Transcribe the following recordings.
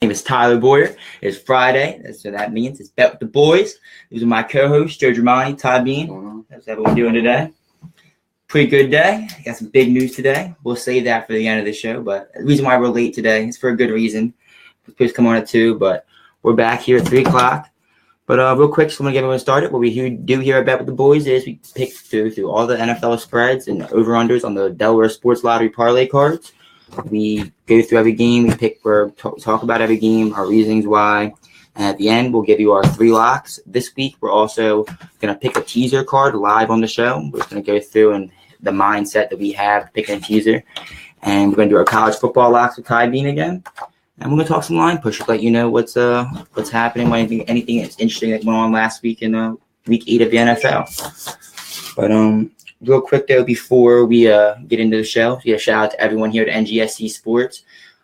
name is Tyler Boyer. It's Friday, so that means it's Bet with the Boys. These are my co-hosts, Joe Germani, Ty Bean. How's everyone doing today? Pretty good day. Got some big news today. We'll save that for the end of the show, but the reason why we're late today is for a good reason. We're supposed to come on at 2, but we're back here at 3 o'clock. But real quick, just want to get everyone started. What we do here at Bet with the Boys is we pick through all the NFL spreads and over-unders on the Delaware Sports Lottery parlay cards. We go through every game. We talk about every game, our reasons why. And at the end, we'll give you our 3 locks. This week, we're also going to pick a teaser card live on the show. We're just going to go through and the mindset that we have picking a teaser. And we're going to do our college football locks with Ty Bean again. And we're going to talk some line push, let you know what's happening, anything that's interesting that went on last week in week 8 of the NFL. But real quick, though, before we get into the show, shout out to everyone here at NGSC Sports.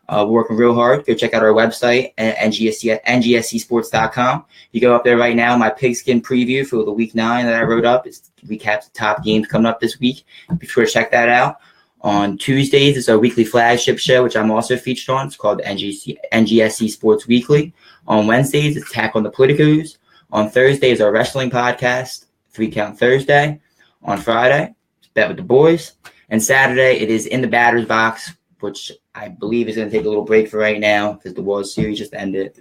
We're working real hard. Go check out our website at ngscsports.com. You go up there right now, my pigskin preview for the week 9 that I wrote up. It recaps the top games coming up this week. Be sure to check that out. On Tuesdays, it's our weekly flagship show, which I'm also featured on. It's called NGSC Sports Weekly. On Wednesdays, it's Tack on the Politicos. On Thursdays, our wrestling podcast, 3 Count Thursday. On Friday, it's Bet with the Boys. And Saturday, it is In the Batter's Box, which I believe is going to take a little break for right now because the World Series just ended.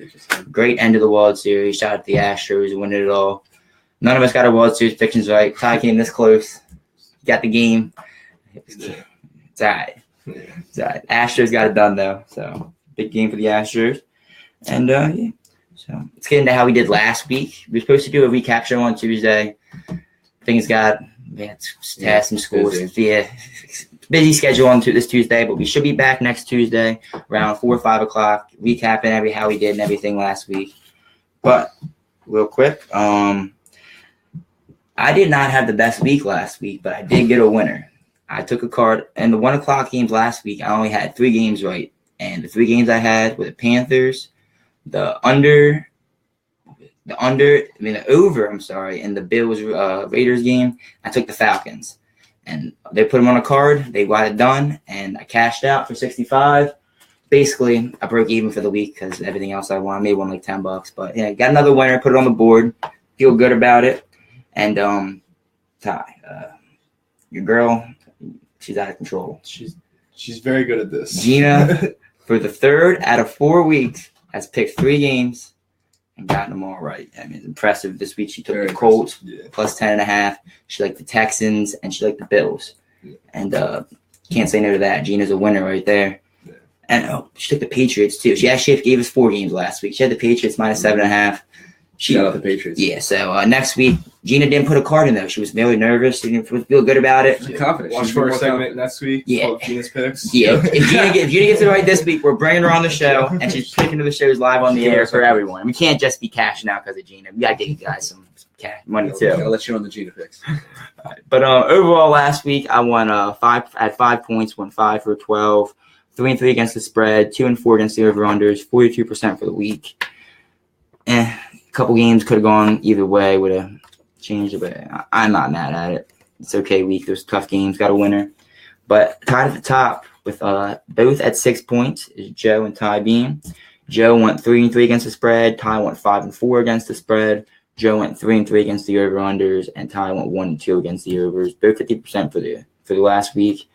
Great end of the World Series. Shout out to the Astros winning it all. None of us got our World Series predictions right. Ty came this close. Got the game. It's all right. It's all right. Astros got it done, though. So, big game for the Astros. And, so let's get into how we did last week. We were supposed to do a recap show on Tuesday. Things got tests and schools. Busy schedule on this Tuesday, but we should be back next Tuesday around 4 or 5 o'clock, recapping how we did and everything last week. But real quick, I did not have the best week last week, but I did get a winner. I took a card, and the 1 o'clock games last week, I only had 3 games right. And the 3 games I had were the Panthers, the over, and the Bills Raiders game. I took the Falcons. And they put them on a card. They got it done, and I cashed out for $65. Basically, I broke even for the week because everything else I won, I made one like $10. But yeah, got another winner, put it on the board. Feel good about it. And Ty, your girl, she's out of control. She's very good at this. Gina, for the 3rd out of 4 weeks, has picked 3 games and gotten them all right. I mean, it's impressive. This week she took the Colts plus 10.5. She liked the Texans and she liked the Bills. Yeah. And can't say no to that. Gina's a winner right there. Yeah. And she took the Patriots too. She actually gave us 4 games last week. She had the Patriots minus 7.5. She got the Patriots. Yeah. So next week, Gina didn't put a card in though. She was very nervous. She didn't feel good about it. Confident. Watch for a segment next week. Yeah. Gina's picks. Yeah. If Gina gets it right this week, we're bringing her on the show, and she's picking to the shows live on the air for everyone. We can't just be cashing out because of Gina. We gotta get you guys some cash money too. I'll let you on the Gina picks. But overall, last week I won 5 points. Won 5 for 12, 3-3 against the spread, 2-4 against the over/unders, 42% for the week. A couple games could have gone either way, would have changed it, but I'm not mad at it. It's okay week. There's tough games, got a winner. But tied at the top with both at 6 points is Joe and Ty Bean. Joe went 3-3 against the spread. Ty went 5-4 against the spread. Joe went 3-3 against the over/unders, and Ty went 1-2 against the overs. Both 50% for the last week.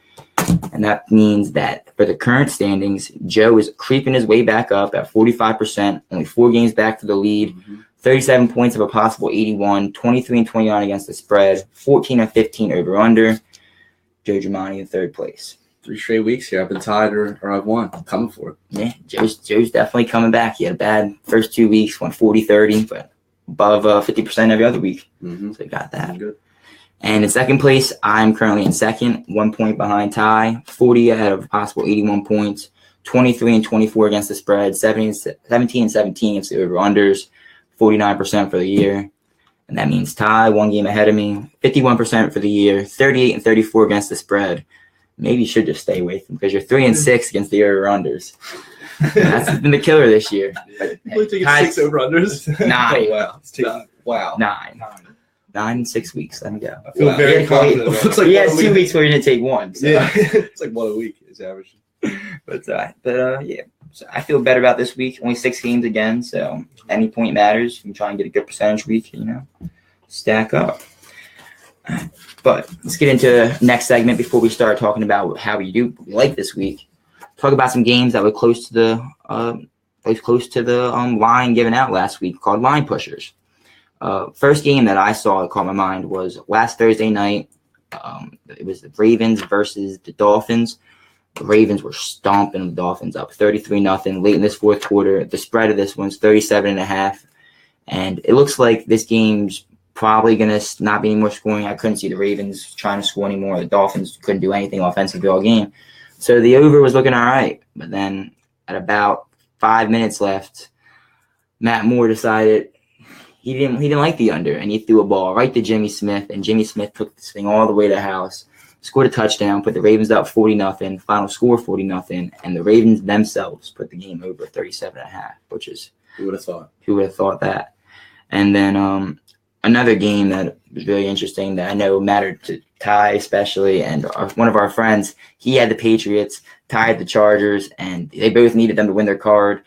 And that means that for the current standings, Joe is creeping his way back up at 45%, only 4 games back to the lead, 37 points of a possible 81, 23-29 against the spread, 14-15 over/under. Joe Germani in 3rd place. 3 straight weeks here. I've been tied or I've won. I'm coming for it. Yeah, Joe's definitely coming back. He had a bad first 2 weeks, went 40-30, but above 50% every other week. So he got that. Good. And in 2nd place, I'm currently in 2nd, 1 point behind Ty, 40 out of possible 81 points, 23-24 against the spread, 17-17 against the over/unders, 49% for the year. And that means Ty, 1 game ahead of me, 51% for the year, 38-34 against the spread. Maybe you should just stay away from him because you're 3-6 against the over/unders. That's been the killer this year. We're taking 6 over/unders. 9. Oh, wow. 9. 9 in 6 weeks. Let me go. I feel very confident. Looks like he has 2 weeks where he didn't take 1. So. Yeah, it's like 1 a week is average. But yeah. So I feel better about this week. Only 6 games again, so any point matters. You can try and get a good percentage week, stack up. But let's get into next segment before we start talking about how we like this week. Talk about some games that were close to the line given out last week, called line pushers. First game that I saw that caught my mind was last Thursday night. It was the Ravens versus the Dolphins. The Ravens were stomping the Dolphins up 33-0 late in this fourth quarter. The spread of this one's 37.5. And it looks like this game's probably going to not be any more scoring. I couldn't see the Ravens trying to score anymore. The Dolphins couldn't do anything offensively all game. So the over was looking all right. But then at about 5 minutes left, Matt Moore decided he didn't like the under, and he threw a ball right to Jimmy Smith, and Jimmy Smith took this thing all the way to the house, scored a touchdown, put the Ravens up 40-0, final score 40-0, and the Ravens themselves put the game over 37.5, which is Who would have thought? Who would have thought that? And then another game that was really interesting that I know mattered to Ty especially, and one of our friends, he had the Patriots, Ty had the Chargers, and they both needed them to win their card.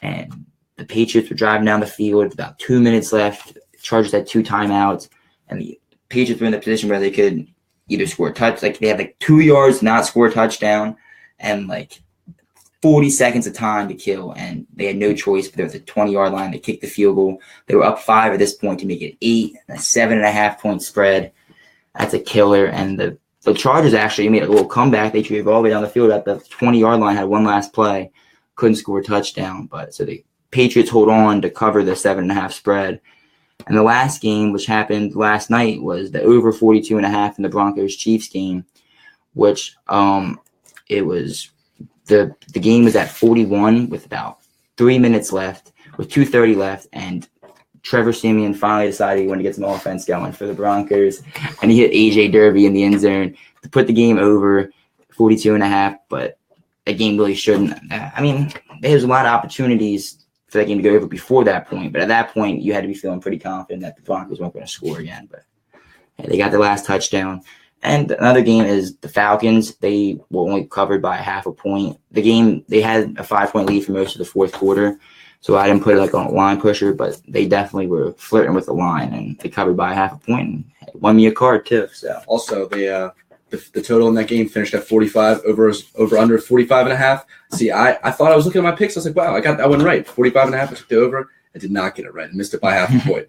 And the Patriots were driving down the field with about 2 minutes left. The Chargers had 2 timeouts, and the Patriots were in the position where they could either score a touch, like they had 2 yards to not score a touchdown, and 40 seconds of time to kill, and they had no choice. But there was a 20-yard line. They kicked the field goal. They were up 5 at this point to make it 8, a 7.5-point spread. That's a killer. And the Chargers actually made a little comeback. They drove all the way down the field at the 20-yard line, had one last play, couldn't score a touchdown. But so the Patriots hold on to cover the 7.5 spread. And the last game, which happened last night, was the over 42.5 in the Broncos-Chiefs game, which it was the game was at 41 with about 3 minutes left, with 2:30 left, and Trevor Siemian finally decided he wanted to get some offense going for the Broncos, and he hit A.J. Derby in the end zone to put the game over 42.5, but that game really shouldn't. I mean, there's a lot of opportunities for that game to go over before that point, but at that point, you had to be feeling pretty confident that the Broncos weren't going to score again, but they got the last touchdown. And another game is the Falcons. They were only covered by 0.5 point. The game, they had a 5-point lead for most of the fourth quarter, so I didn't put it on a line pusher, but they definitely were flirting with the line, and they covered by 0.5 point and won me a card too. So also, the total in that game finished at 45, over under 45.5. See, I thought I was looking at my picks. I was like, wow, I got that one right. 45.5, I took the over. I did not get it right. I missed it by 0.5 point.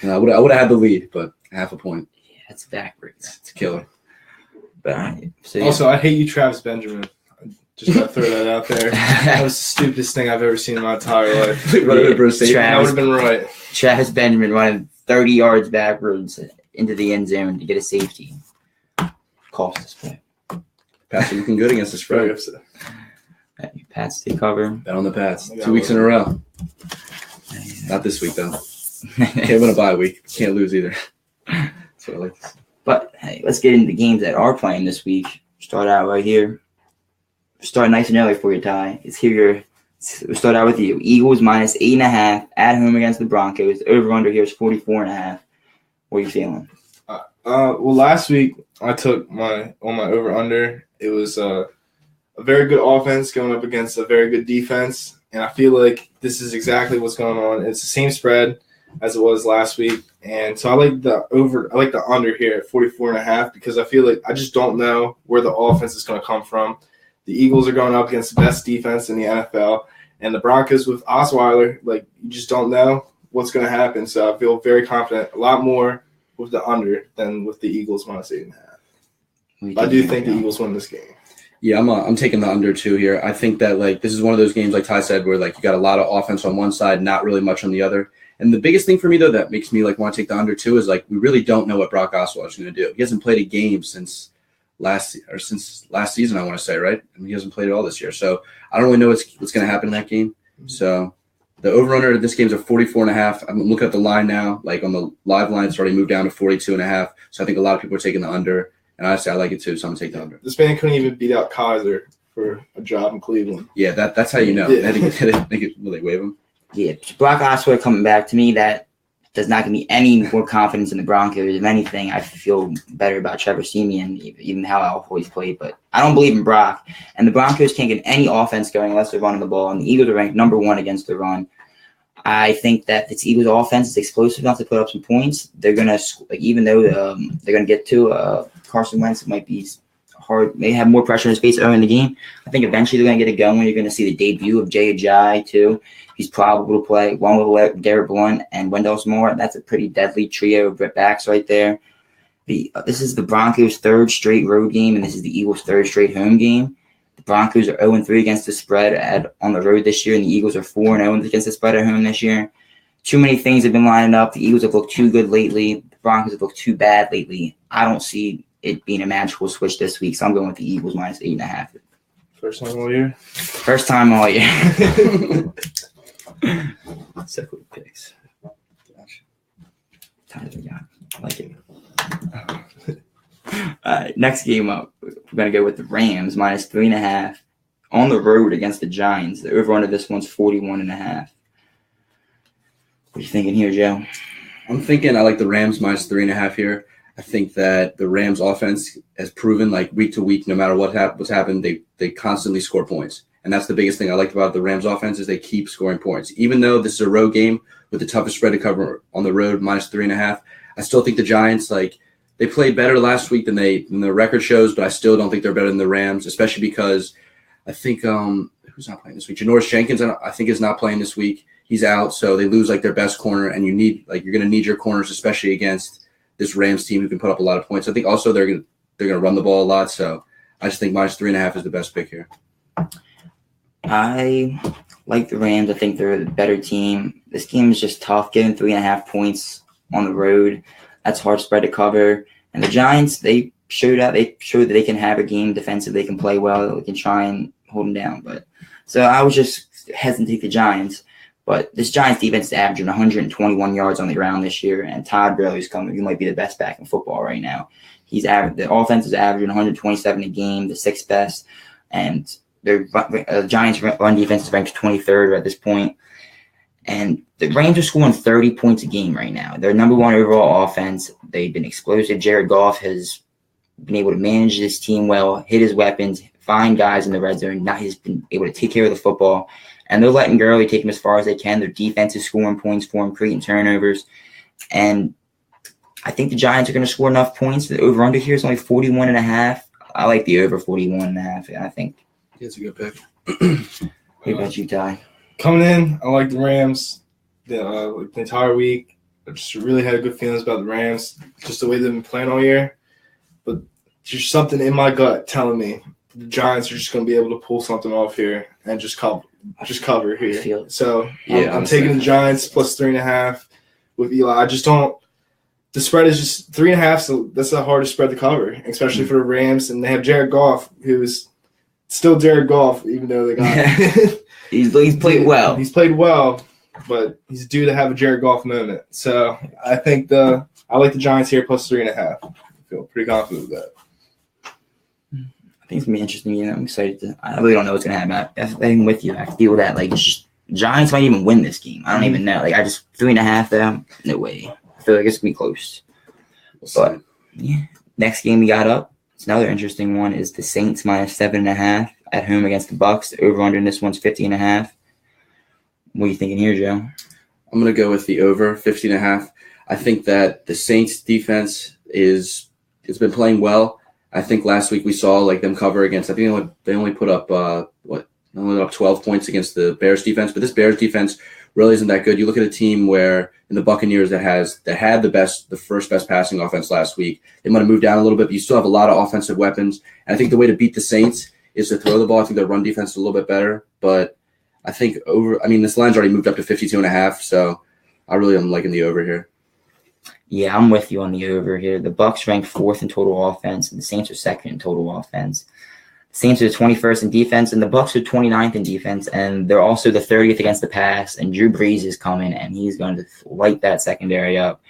And I would have had the lead, but 0.5 point. That's backwards. It's a killer. But also, I hate you, Travis Benjamin. Just gotta throw that out there. That was the stupidest thing I've ever seen in my entire life. I would have been right. Travis Benjamin running 30 yards backwards into the end zone to get a safety. Cost us play. Pats are looking good against the spread. Pats to cover. Bet on the Pats. 2 weeks in a row. Not this week though. Can't win a bye week. Can't lose either. That's what I like to see. But hey, let's get into the games that are playing this week. Start out right here. Start nice and early for you, Ty. We'll start out with you. Eagles minus 8.5 at home against the Broncos. Over under here is 44.5. What are you feeling? Well, last week I took my over under. It was a very good offense going up against a very good defense, and I feel like this is exactly what's going on. It's the same spread as it was last week, and so I like the over. I like the under here at 44.5 because I feel like I just don't know where the offense is going to come from. The Eagles are going up against the best defense in the NFL, and the Broncos with Osweiler, you just don't know what's going to happen. So I feel very confident, a lot more with the under than with the Eagles minus 8.5. I do think the Eagles win this game. Yeah, I'm taking the under too here. I think that this is one of those games, like Ty said, where you got a lot of offense on one side, not really much on the other. And the biggest thing for me though that makes me want to take the under too is we really don't know what Brock Osweiler is going to do. He hasn't played a game since last season, I want to say, right? I mean, he hasn't played it all this year, so I don't really know what's going to happen in that game. So the over/under of this game is at 44.5. I'm looking at the line now, on the live line, it's already moved down to 42.5. So I think a lot of people are taking the under, and honestly, I like it too. So I'm gonna take the under. This man couldn't even beat out Kaiser for a job in Cleveland. Yeah, that's how you know. Yeah. Will they waive him? Yeah, Brock Osweiler coming back to me. That does not give me any more confidence in the Broncos. If anything, I feel better about Trevor Siemian, even how Alford he's played. But I don't believe in Brock. And the Broncos can't get any offense going unless they're running the ball. And the Eagles are ranked number 1 against the run. I think that this Eagles offense is explosive enough to put up some points. They're going to, even though they're going to get to Carson Wentz, it might be hard, may have more pressure in his face early in the game. I think eventually they're going to get it going. You're going to see the debut of Jay Ajayi, too. He's probable to play along with Garrett Blunt and Wendell Moore. That's a pretty deadly trio of backs right there. This is the Broncos' 3rd straight road game, and this is the Eagles' 3rd straight home game. The Broncos are 0-3 against the spread on the road this year, and the Eagles are 4-0 against the spread at home this year. Too many things have been lining up. The Eagles have looked too good lately. The Broncos have looked too bad lately. I don't see it being a magical switch this week, so I'm going with the Eagles minus 8.5. First time all year? First time all year. Separate picks. I like it. Next game up, we're going to go with the Rams minus 3.5 on the road against the Giants. The over-under this one's 41.5. What are you thinking here, Joe? I'm thinking I like the Rams minus 3.5 here. I think that the Rams offense has proven like week to week, no matter what's happened, they constantly score points. And that's the biggest thing I liked about the Rams offense is they keep scoring points. Even though this is a road game with the toughest spread to cover on the road, minus 3.5, I still think the Giants, they played better last week than the record shows, but I still don't think they're better than the Rams, especially because I think who's not playing this week? Janoris Jenkins, I think, is not playing this week. He's out, so they lose their best corner, and you're going to need your corners, especially against this Rams team who can put up a lot of points. I think also they're going to run the ball a lot, so I just think minus 3.5 is the best pick here. I like the Rams. I think they're the better team. This game is just tough. Getting 3.5 points on the road, that's hard spread to cover. And the Giants, they showed that they can have a game defensive. They can play well. They can try and hold them down. So I was just hesitant to take the Giants. But this Giants defense is averaging 121 yards on the ground this year, and Todd Gurley's coming. He might be the best back in football right now. The offense is averaging 127 a game, the 6th best, and the Giants' run defense is ranked 23rd at this point. And the Rams are scoring 30 points a game right now. They're number 1 overall offense. They've been explosive. Jared Goff has been able to manage this team well, hit his weapons, find guys in the red zone. Now he's been able to take care of the football. And they're letting Gurley take him as far as they can. Their defense is scoring points for him, creating turnovers. And I think the Giants are going to score enough points. The over-under here is only 41.5. I like the over 41.5. I think. That's a good pick. What about you, Ty? Coming in, I like the Rams the entire week. I just really had good feelings about the Rams, just the way they've been playing all year. But there's something in my gut telling me the Giants are just going to be able to pull something off here and just cover here. So yeah, I'm taking the Giants plus 3.5 with Eli. I just don't. The spread is just 3.5, so that's the hardest spread to cover, especially for the Rams. And they have Jared Goff, who's still Jared Goff, even though they got he's played well. He's played well, but he's due to have a Jared Goff moment. So I think I like the Giants here plus 3.5. I feel pretty confident with that. I think it's gonna be interesting. I'm excited I really don't know what's gonna happen. I'm with you. I feel that it's just Giants might even win this game. I don't even know. I just 3.5 there. No way. I feel like it's gonna be close. But yeah, next game we got up. It's another interesting one. Is the Saints minus 7.5 at home against the Bucks. The over under in this one's 50.5. What are you thinking here, Joe? I'm gonna go with the over 50.5. I think that the Saints defense it's been playing well. I think last week we saw them cover against. I think they only put up 12 points against the Bears defense, but this Bears defense really isn't that good. You look at a team where in the Buccaneers that had the first best passing offense last week. They might have moved down a little bit, but you still have a lot of offensive weapons. And I think the way to beat the Saints is to throw the ball. I think their run defense is a little bit better, but I think this line's already moved up to 52.5, so I really am liking the over here. Yeah, I'm with you on the over here. The Bucks ranked 4th in total offense, and the Saints are 2nd in total offense. The Saints are 21st in defense, and the Bucks are 29th in defense, and they're also the 30th against the pass. And Drew Brees is coming, and he's going to light that secondary up.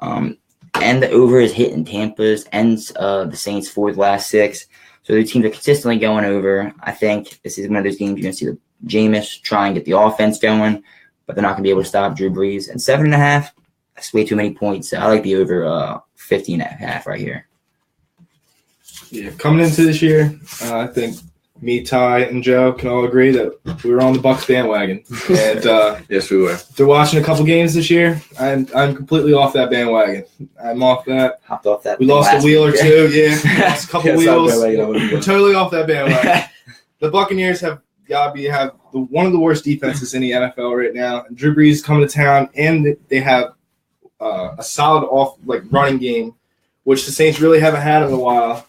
And the over is hitting Tampa's and the Saints' 4th last 6. So the teams are consistently going over. I think this is one of those games you're going to see the Jameis try and get the offense going, but they're not going to be able to stop Drew Brees. And 7.5. That's way too many points. I like the over 50.5 right here. Yeah, coming into this year, I think me, Ty, and Joe can all agree that we were on the Bucs bandwagon. And yes, we were. They're watching a couple games this year. I'm completely off that bandwagon. I'm off that. Hopped off that. We lost a wheel or two. Yeah, lost a couple wheels. We're totally off that bandwagon. The Buccaneers have one of the worst defenses in the NFL right now. And Drew Brees is coming to town, and they have a solid running game, which the Saints really haven't had in a while.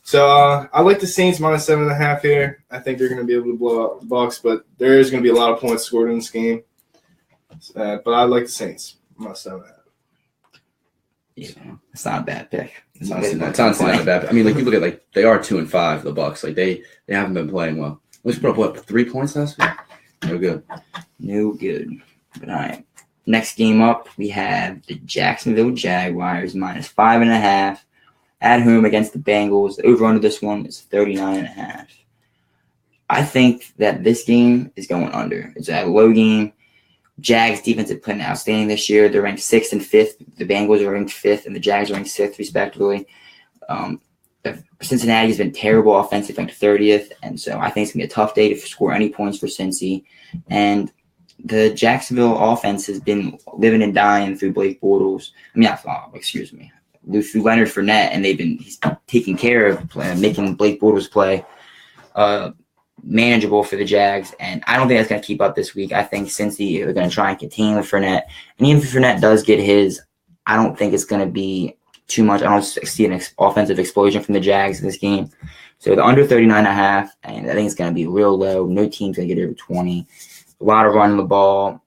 So I like the Saints minus 7.5 here. I think they're going to be able to blow out the Bucs, but there is going to be a lot of points scored in this game. But I like the Saints minus 7.5. Yeah, it's not a bad pick. It's honestly not a bad. I mean, you look at they are 2-5. The Bucs, they haven't been playing well. Let's put up 3 points last week. No good. But all right. Next game up, we have the Jacksonville Jaguars minus 5.5 at home against the Bengals. The over under this one is 39.5. I think that this game is going under. It's a low game. Jags defense has been outstanding this year. They're ranked 6th and 5th. The Bengals are ranked 5th, and the Jags are ranked 6th, respectively. Cincinnati has been terrible offensively, ranked 30th, and so I think it's going to be a tough day to score any points for Cincy. And the Jacksonville offense has been living and dying through Blake Bortles. Through Leonard Fournette, and he's taking care of making Blake Bortles play manageable for the Jags, and I don't think that's going to keep up this week. I think Cincy are going to try and contain Fournette, and even if Fournette does get his, I don't think it's going to be too much. I don't see an offensive explosion from the Jags in this game. So the under 39.5, and I think it's going to be real low. No team's going to get over 20. A lot of running the ball.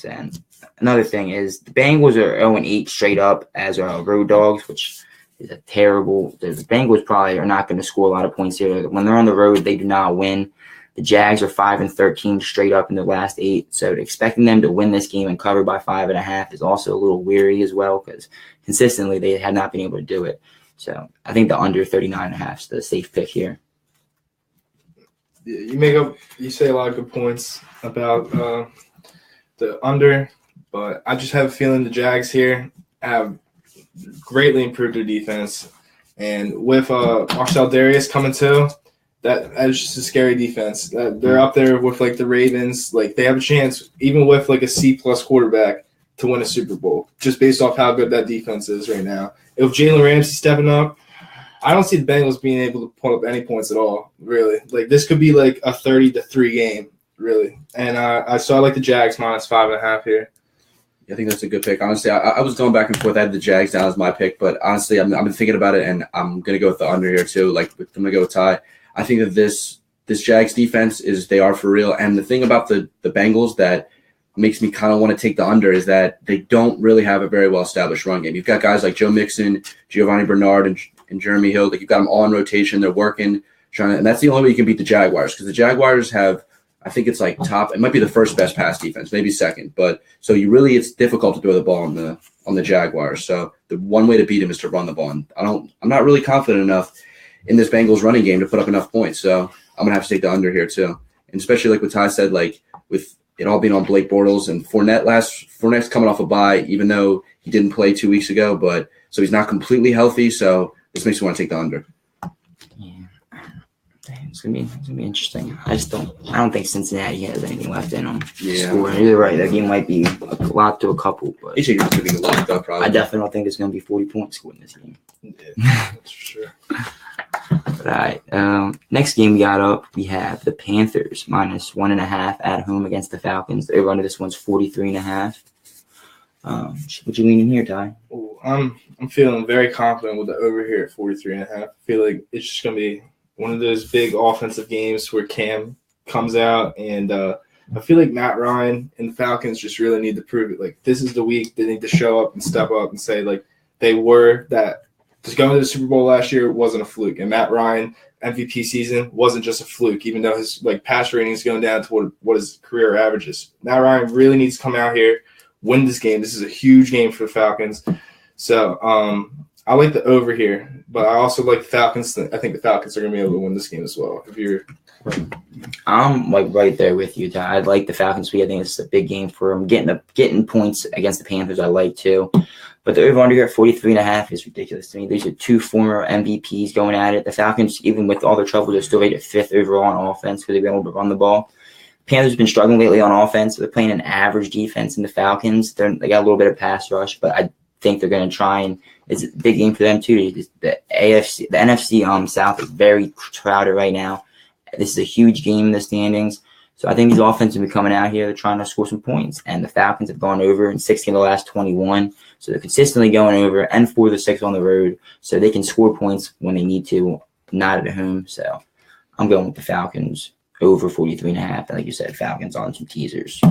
And another thing is the Bengals are 0-8 straight up as road dogs, which is a terrible. The Bengals probably are not going to score a lot of points here. When they're on the road, they do not win. The Jags are 5-13 straight up in the last 8. So expecting them to win this game and cover by 5.5 is also a little weary as well, because consistently they have not been able to do it. So I think the under 39.5 is the safe pick here. You say a lot of good points about the under, but I just have a feeling the Jags here have greatly improved their defense. And with Marcel Darius coming too, that is just a scary defense. They're up there with the Ravens. They have a chance, even with a C-plus quarterback, to win a Super Bowl, just based off how good that defense is right now. If Jalen Ramsey stepping up, I don't see the Bengals being able to put up any points at all, really. This could be a 30-3 game, really. And I like the Jags minus 5.5 here. I think that's a good pick. Honestly, I was going back and forth. I had the Jags down as my pick, but honestly, I've been thinking about it, and I'm going to go with the under here too. I'm going to go with Ty. I think that this Jags defense they are for real. And the thing about the Bengals that makes me kind of want to take the under is that they don't really have a very well-established run game. You've got guys like Joe Mixon, Giovanni Bernard, and Jeremy Hill. You've got them all in rotation. They're working, and that's the only way you can beat the Jaguars, because the Jaguars have, I think it's top. It might be the first best pass defense, maybe second. But so it's difficult to throw the ball on the Jaguars. So the one way to beat them is to run the ball. And I'm not really confident enough in this Bengals running game to put up enough points. So I'm gonna have to take the under here too. And especially what Ty said, with it all being on Blake Bortles and Fournette's coming off a bye, even though he didn't play 2 weeks ago, but so he's not completely healthy. So this makes me want to take the under. It's gonna be interesting. I don't think Cincinnati has anything left in them. Yeah, scoring. You're right. That game might be a lot to a couple, but it's going to be locked up. Probably. I definitely don't think there's gonna be 40 points scored in this game. Yeah, that's for sure. All right. Next game we got up, we have the Panthers minus 1.5 at home against the Falcons. The over under this one's 43.5. What you leaning here, Ty? I'm feeling very confident with the over here at 43.5. I feel like it's just gonna be one of those big offensive games where Cam comes out, and I feel like Matt Ryan and the Falcons just really need to prove it. This is the week they need to show up and step up and say they were that. Just going to the Super Bowl last year wasn't a fluke, and Matt Ryan MVP season wasn't just a fluke, even though his pass rating is going down to what his career average is. Matt Ryan really needs to come out here, win this game. This is a huge game for the Falcons. So I like the over here, but I also like the Falcons. I think the Falcons are going to be able to win this game as well. If you're I'm like right there with you, Ty. I like the Falcons. I think it's a big game for them. Getting points against the Panthers, I like too. But the over-under here at 43.5 is ridiculous to me. These are two former MVPs going at it. The Falcons, even with all their trouble, they're still rated 5th overall on offense because they've been able to run the ball. Panthers have been struggling lately on offense. They're playing an average defense in the Falcons. They got a little bit of pass rush, but I think they're going to try and it's a big game for them too. The NFC South is very crowded right now. This is a huge game in the standings. So I think these offenses will be coming out here. They're trying to score some points. And the Falcons have gone over in 16 of the last 21. So they're consistently going over and 4 of the 6 on the road. So they can score points when they need to, not at home. So I'm going with the Falcons over 43.5. Like you said, Falcons on some teasers.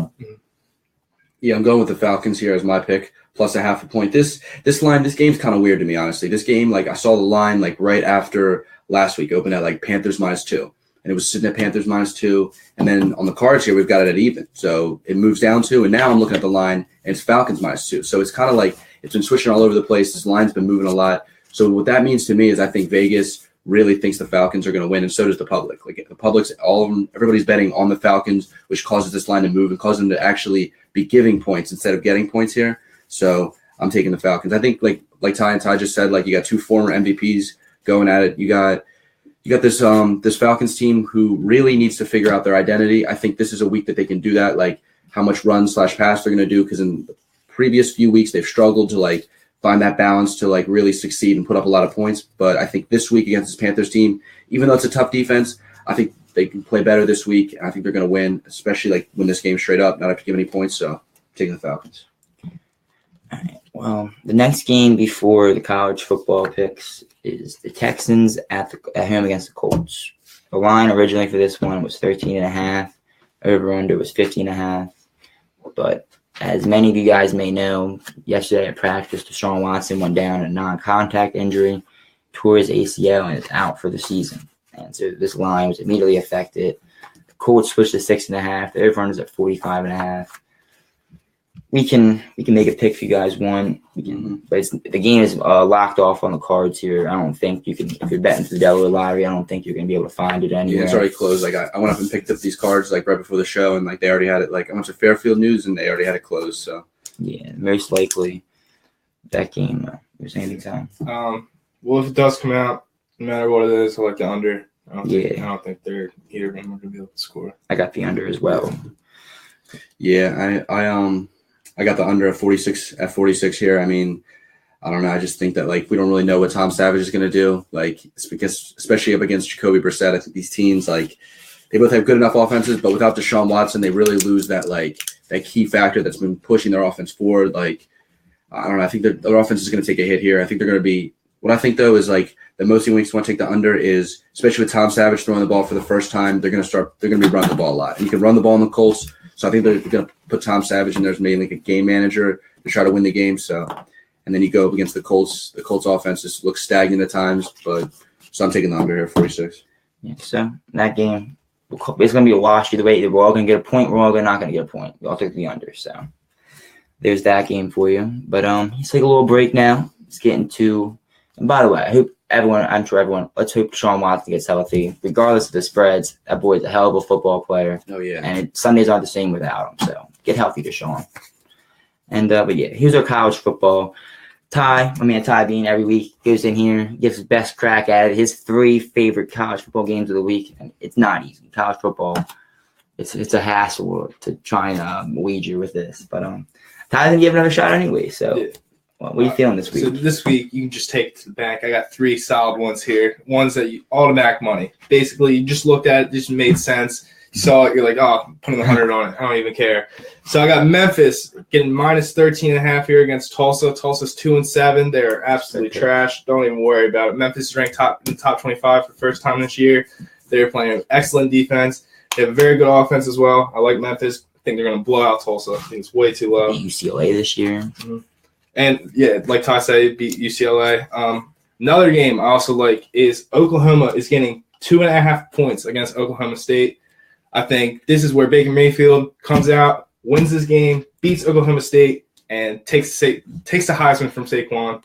Yeah, I'm going with the Falcons here as my pick, plus a half a point. This game's kind of weird to me, honestly. This game, like I saw the line like right after last week, opened at like Panthers -2. And it was sitting at Panthers -2. And then on the cards here, we've got it at even. So it moves down to, and now I'm looking at the line, and it's Falcons -2. So it's kind of like it's been switching all over the place. This line's been moving a lot. So what that means to me is I think Vegas really thinks the Falcons are going to win, and so does the public. Like the public's, all of them, everybody's betting on the Falcons, which causes this line to move and causes them to actually be giving points instead of getting points here. So I'm taking the Falcons. I think like Ty and Ty just said, like you got two former MVPs going at it. You got this Falcons team who really needs to figure out their identity. I think this is a week that they can do that, like how much run/pass they're going to do, because in the previous few weeks they've struggled to like find that balance to like really succeed and put up a lot of points. But I think this week against this Panthers team, even though it's a tough defense, I think they can play better this week. And I think they're going to win, especially like win this game straight up, not have to give any points. So I'm taking the Falcons. All right. Well, the next game before the college football picks is the Texans at home against the Colts. The line originally for this one was 13.5. Over-under was 15.5. But as many of you guys may know, yesterday at practice, Deshaun Watson went down a non-contact injury, tore his ACL, and is out for the season. And so this line was immediately affected. The Colts switched to 6.5. The over-under is at 45.5. We can make a pick if you guys want. But the game is locked off on the cards here. I don't think you can. If you're betting for the Delaware Lottery, I don't think you're gonna be able to find it anywhere. Yeah, it's already closed. Like I went up and picked up these cards like right before the show, and like they already had it. Like I went to Fairfield News, and they already had it closed. So yeah, most likely that game. You're saying anything? Well, if it does come out, no matter what it is, I like the under. I don't think they're either of them are gonna be able to score. I got the under as well. Yeah, I got the under at 46 here. I mean, I don't know. I just think that like we don't really know what Tom Savage is going to do. Like it's because especially up against Jacoby Brissett, I think these teams like they both have good enough offenses, but without Deshaun Watson, they really lose that like that key factor that's been pushing their offense forward. Like I don't know. I think their offense is going to take a hit here. I think they're going to be. What I think though is like the most weeks want to take the under is especially with Tom Savage throwing the ball for the first time. They're going to be running the ball a lot, and you can run the ball in the Colts. So I think they're going to put Tom Savage in there as maybe like a game manager to try to win the game. So, and then you go up against the Colts. The Colts offense just looks stagnant at times, but so I'm taking the under here, 46. Yeah. So that game, it's going to be a wash either way. Either we're all going to get a point, we're all not going to get a point. We all take the under. So there's that game for you. But let's take a little break now. Let's get into. And by the way, I'm sure everyone, let's hope Deshaun Watson gets healthy. Regardless of the spreads, that boy's a hell of a football player. Oh, yeah. And Sundays aren't the same without him. So get healthy, Deshaun. And, but yeah, here's our college football. Ty Bean every week goes in here, gives his best crack at it. His 3 favorite college football games of the week. And it's not easy. College football, it's a hassle to try and wager with this. But Ty's going to give another shot anyway. So. Yeah. Well, what are you feeling this week? So this week, you can just take it to the bank. I got 3 solid ones here. Ones that you automatic money. Basically, you just looked at it, just made sense. You saw it, you're like, oh, I'm putting 100 on it. I don't even care. So I got Memphis getting minus 13.5 here against Tulsa. Tulsa's 2-7. They're absolutely trash. Don't even worry about it. Memphis is ranked in the top 25 for the first time this year. They're playing an excellent defense. They have a very good offense as well. I like Memphis. I think they're going to blow out Tulsa. I think it's way too low. UCLA this year. Mm-hmm. And, yeah, like Ty said, beat UCLA. Another game I also like is Oklahoma is getting 2.5 points against Oklahoma State. I think this is where Baker Mayfield comes out, wins this game, beats Oklahoma State, and takes the Heisman from Saquon.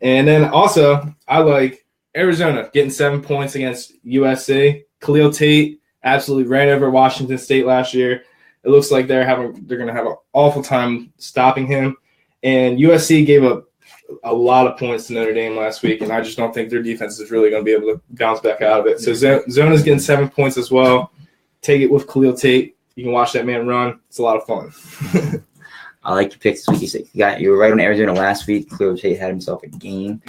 And then also I like Arizona getting 7 points against USC. Khalil Tate absolutely ran over Washington State last year. It looks like they're going to have an awful time stopping him. And USC gave up a lot of points to Notre Dame last week, and I just don't think their defense is really going to be able to bounce back out of it. So Zona's getting 7 points as well. Take it with Khalil Tate. You can watch that man run. It's a lot of fun. I like your picks this week. You were right on Arizona last week. Khalil Tate had himself a game.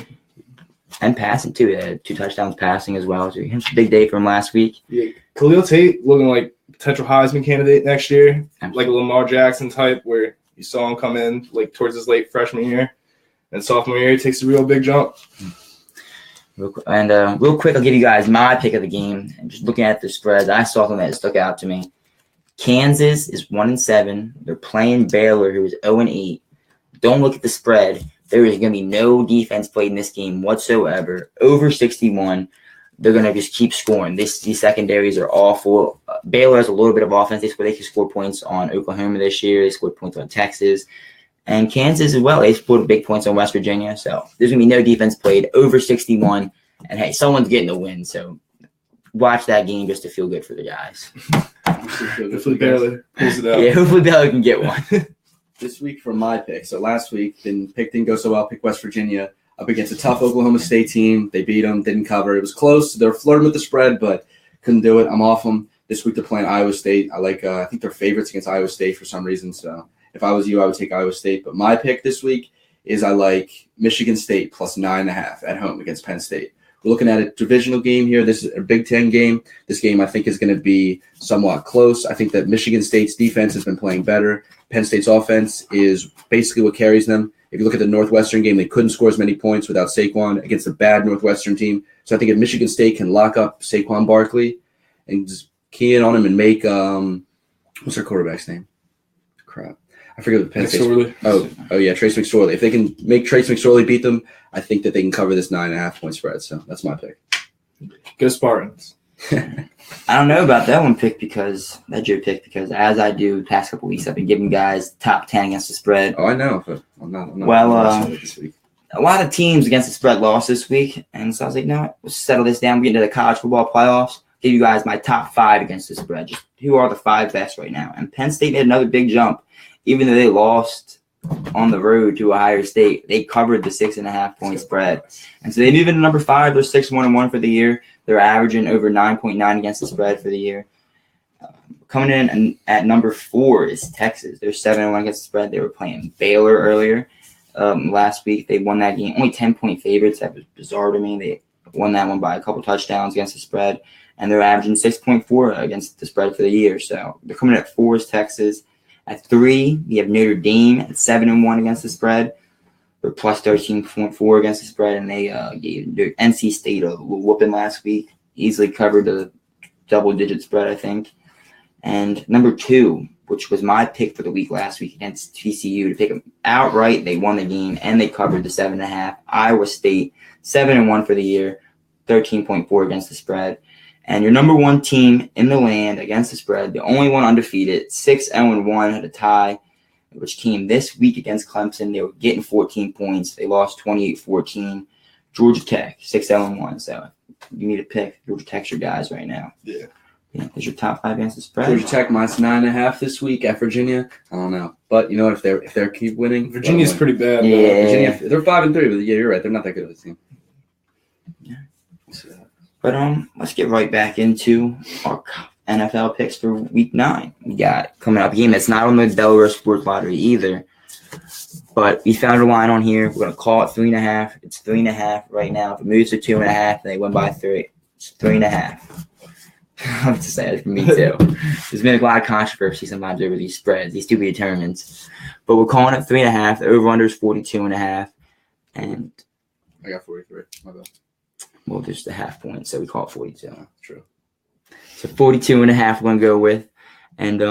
And passing, too. He had 2 touchdowns passing as well. So it's a big day for him last week. Yeah, Khalil Tate looking like potential Heisman candidate next year, like a Lamar Jackson type where you saw him come in like towards his late freshman year. And sophomore year, he takes a real big jump. Real quick, I'll give you guys my pick of the game. And just looking at the spreads, I saw something that stuck out to me. Kansas is 1-7. They're playing Baylor, who is 0-8. Don't look at the spread. There is going to be no defense played in this game whatsoever. Over 61. They're going to just keep scoring. These secondaries are awful. Baylor has a little bit of offense. They can score points on Oklahoma this year. They scored points on Texas. And Kansas as well. They scored big points on West Virginia. So there's going to be no defense played. Over 61. And, hey, someone's getting the win. So watch that game just to feel good for the guys. Hopefully Baylor pulls it out. Yeah, hopefully Baylor can get one. This week for my pick. So last week, didn't go so well. Picked West Virginia up against a tough Oklahoma State team. They beat them, didn't cover. It was close. They were flirting with the spread, but couldn't do it. I'm off them. This week they're playing Iowa State. I think they're favorites against Iowa State for some reason. So if I was you, I would take Iowa State. But my pick this week is I like Michigan State plus 9.5 at home against Penn State. We're looking at a divisional game here. This is a Big Ten game. This game, I think, is going to be somewhat close. I think that Michigan State's defense has been playing better. Penn State's offense is basically what carries them. If you look at the Northwestern game, they couldn't score as many points without Saquon against a bad Northwestern team. So I think if Michigan State can lock up Saquon Barkley and just key in on him and make what's their quarterback's name? Crap. I forget what Penn State. Oh yeah, Trace McSorley. If they can make Trace McSorley beat them, I think that they can cover this 9.5 point spread. So that's my pick. Go Spartans. I don't know about that one pick because as I do the past couple weeks, I've been giving guys top 10 against the spread. Oh, I know, but I'm not this week. A lot of teams against the spread lost this week, and so I was like, no, let's settle this down. We get into the college football playoffs. Give you guys my top 5 against the spread. Just who are the 5 best right now? And Penn State made another big jump, even though they lost on the road to Ohio State. They covered the 6.5 point spread, and so they moved into number 5. They're 6-1-1 for the year. They're averaging over 9.9 against the spread for the year. Coming in at number 4 is Texas. They're 7-1 against the spread. They were playing Baylor earlier last week. They won that game. Only 10-point favorites. That was bizarre to me. They won that one by a couple touchdowns against the spread, and they're averaging 6.4 against the spread for the year. So they're coming in at 4 is Texas. At 3, we have Notre Dame at 7-1 against the spread. They're plus 13.4 against the spread, and they gave NC State a whooping last week. Easily covered the double-digit spread, I think. And number 2, which was my pick for the week last week against TCU to pick them outright, they won the game, and they covered the 7.5. Iowa State, 7-1 for the year, 13.4 against the spread. And your number 1 team in the land against the spread, the only one undefeated, 6-1, had a tie, which came this week against Clemson. They were getting 14 points. They lost 28-14. Georgia Tech, 6-1. So you need to pick. Georgia Tech's your guys right now. Yeah. Is your top 5 against the spread? Georgia Tech minus 9.5 this week at Virginia. I don't know, but you know what? If they keep winning, Virginia's pretty bad. Yeah. Virginia, they're 5-3, but yeah, you're right. They're not that good of a team. Yeah. But let's get right back into our NFL picks for Week 9. We got coming up a game that's not on the Delaware Sports Lottery either, but we found a line on here. We're going to call it 3.5. It's 3.5 right now. If it moves to 2.5, they win by 3. It's 3.5. I'm just saying for me too. There's been a lot of controversy sometimes over these spreads, these to-be determinants, but we're calling it 3.5. The over/under is 42.5, and I got 43. My bad. Well, just a half point, so we call it 42. True. So 42.5 we're going to go with. And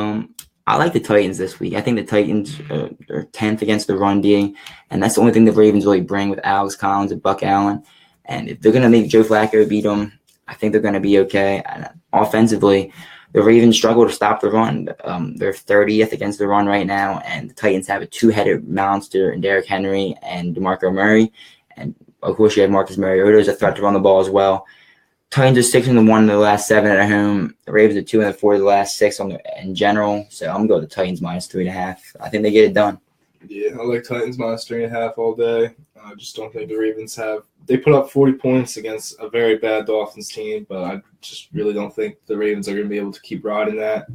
I like the Titans this week. I think the Titans are 10th against the run D, and that's the only thing the Ravens really bring with Alex Collins and Buck Allen. And if they're going to make Joe Flacco beat them, I think they're going to be okay. And offensively, the Ravens struggle to stop the run. They're 30th against the run right now, and the Titans have a 2-headed monster in Derrick Henry and DeMarco Murray. And of course, you have Marcus Mariota as a threat to run the ball as well. Titans are 6-1 in the last 7 at home. The Ravens are 2-4 in the last 6 in general. So I'm going to go with the Titans -3.5. I think they get it done. Yeah, I like Titans -3.5 all day. I just don't think the Ravens have. They put up 40 points against a very bad Dolphins team, but I just really don't think the Ravens are going to be able to keep riding that.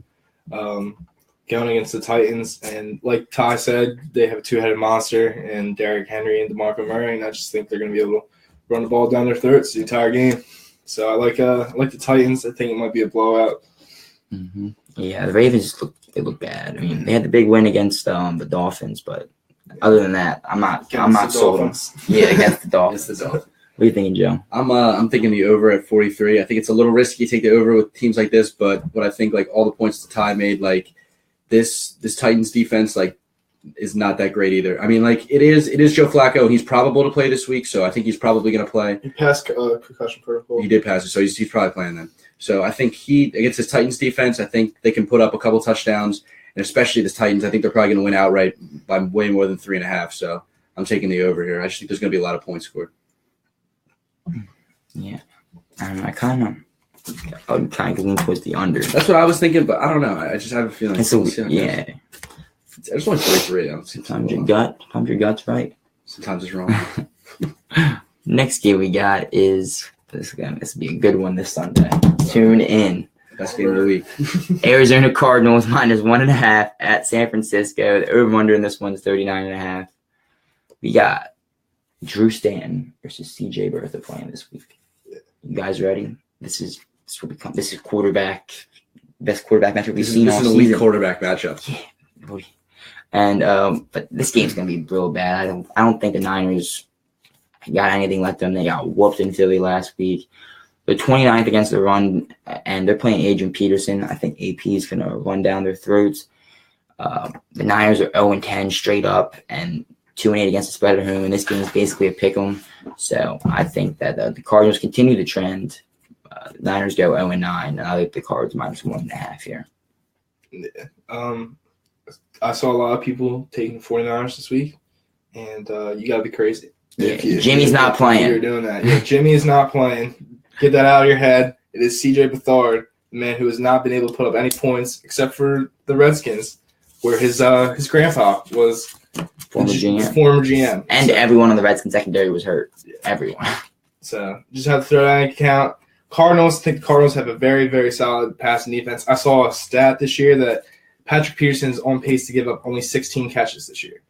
Going against the Titans, and like Ty said, they have a two-headed monster in Derrick Henry and DeMarco Murray, and I just think they're going to be able to run the ball down their throats the entire game. So I like the Titans. I think it might be a blowout. Mm-hmm. Yeah, the Ravens look bad. I mean, they had the big win against the Dolphins, but other than that, I'm not sold on. Yeah, against the Dolphins. Against the Dolphins. What are you thinking, Joe? I'm thinking the over at 43. I think it's a little risky to take the over with teams like this, but what I think, like, all the points that Ty made, like this Titans defense, like, is not that great either. I mean, like, it is Joe Flacco, and he's probable to play this week, so I think he's probably going to play. He passed concussion protocol. He did pass it, so he's probably playing then. So I think against his Titans defense, I think they can put up a couple touchdowns, and especially this Titans, I think they're probably going to win outright by way more than 3.5. So I'm taking the over here. I just think there's going to be a lot of points scored. Yeah, I kind of lean towards the under. That's what I was thinking, but I don't know. I just have a feeling. Yeah. I just want 43. Sometimes your gut's right. Sometimes it's wrong. Next game we got is this will be a good one this Sunday. Tune in. Best game of the week. Arizona Cardinals -1.5 at San Francisco. The over/under in this one is 39.5. We got Drew Stanton versus CJ Bertha playing this week. You guys ready? This is quarterback, best quarterback matchup we've seen all season. This is an elite quarterback matchup. Yeah. And but this game's gonna be real bad. I don't think the Niners got anything left them. They got whooped in Philly last week. They're 29th against the run, and they're playing Adrian Peterson. I think AP is gonna run down their throats. The Niners are 0-10 straight up and 2-8 against the spread at home, and this game is basically a pick 'em. So I think that the Cardinals continue the trend. The Niners go 0-9, and I like the Cards -1.5 here. Yeah. I saw a lot of people taking 49ers this week, and you got to be crazy. Yeah, Jimmy's not playing. You're doing that. Yeah, Jimmy is not playing. Get that out of your head. It is CJ Beathard, the man who has not been able to put up any points except for the Redskins, where his grandpa was former GM. And everyone on the Redskins secondary was hurt. Yeah. Everyone. So just have to throw that in account. Cardinals, I think the Cardinals have a very, very solid passing defense. I saw a stat this year that Patrick Peterson's on pace to give up only 16 catches this year,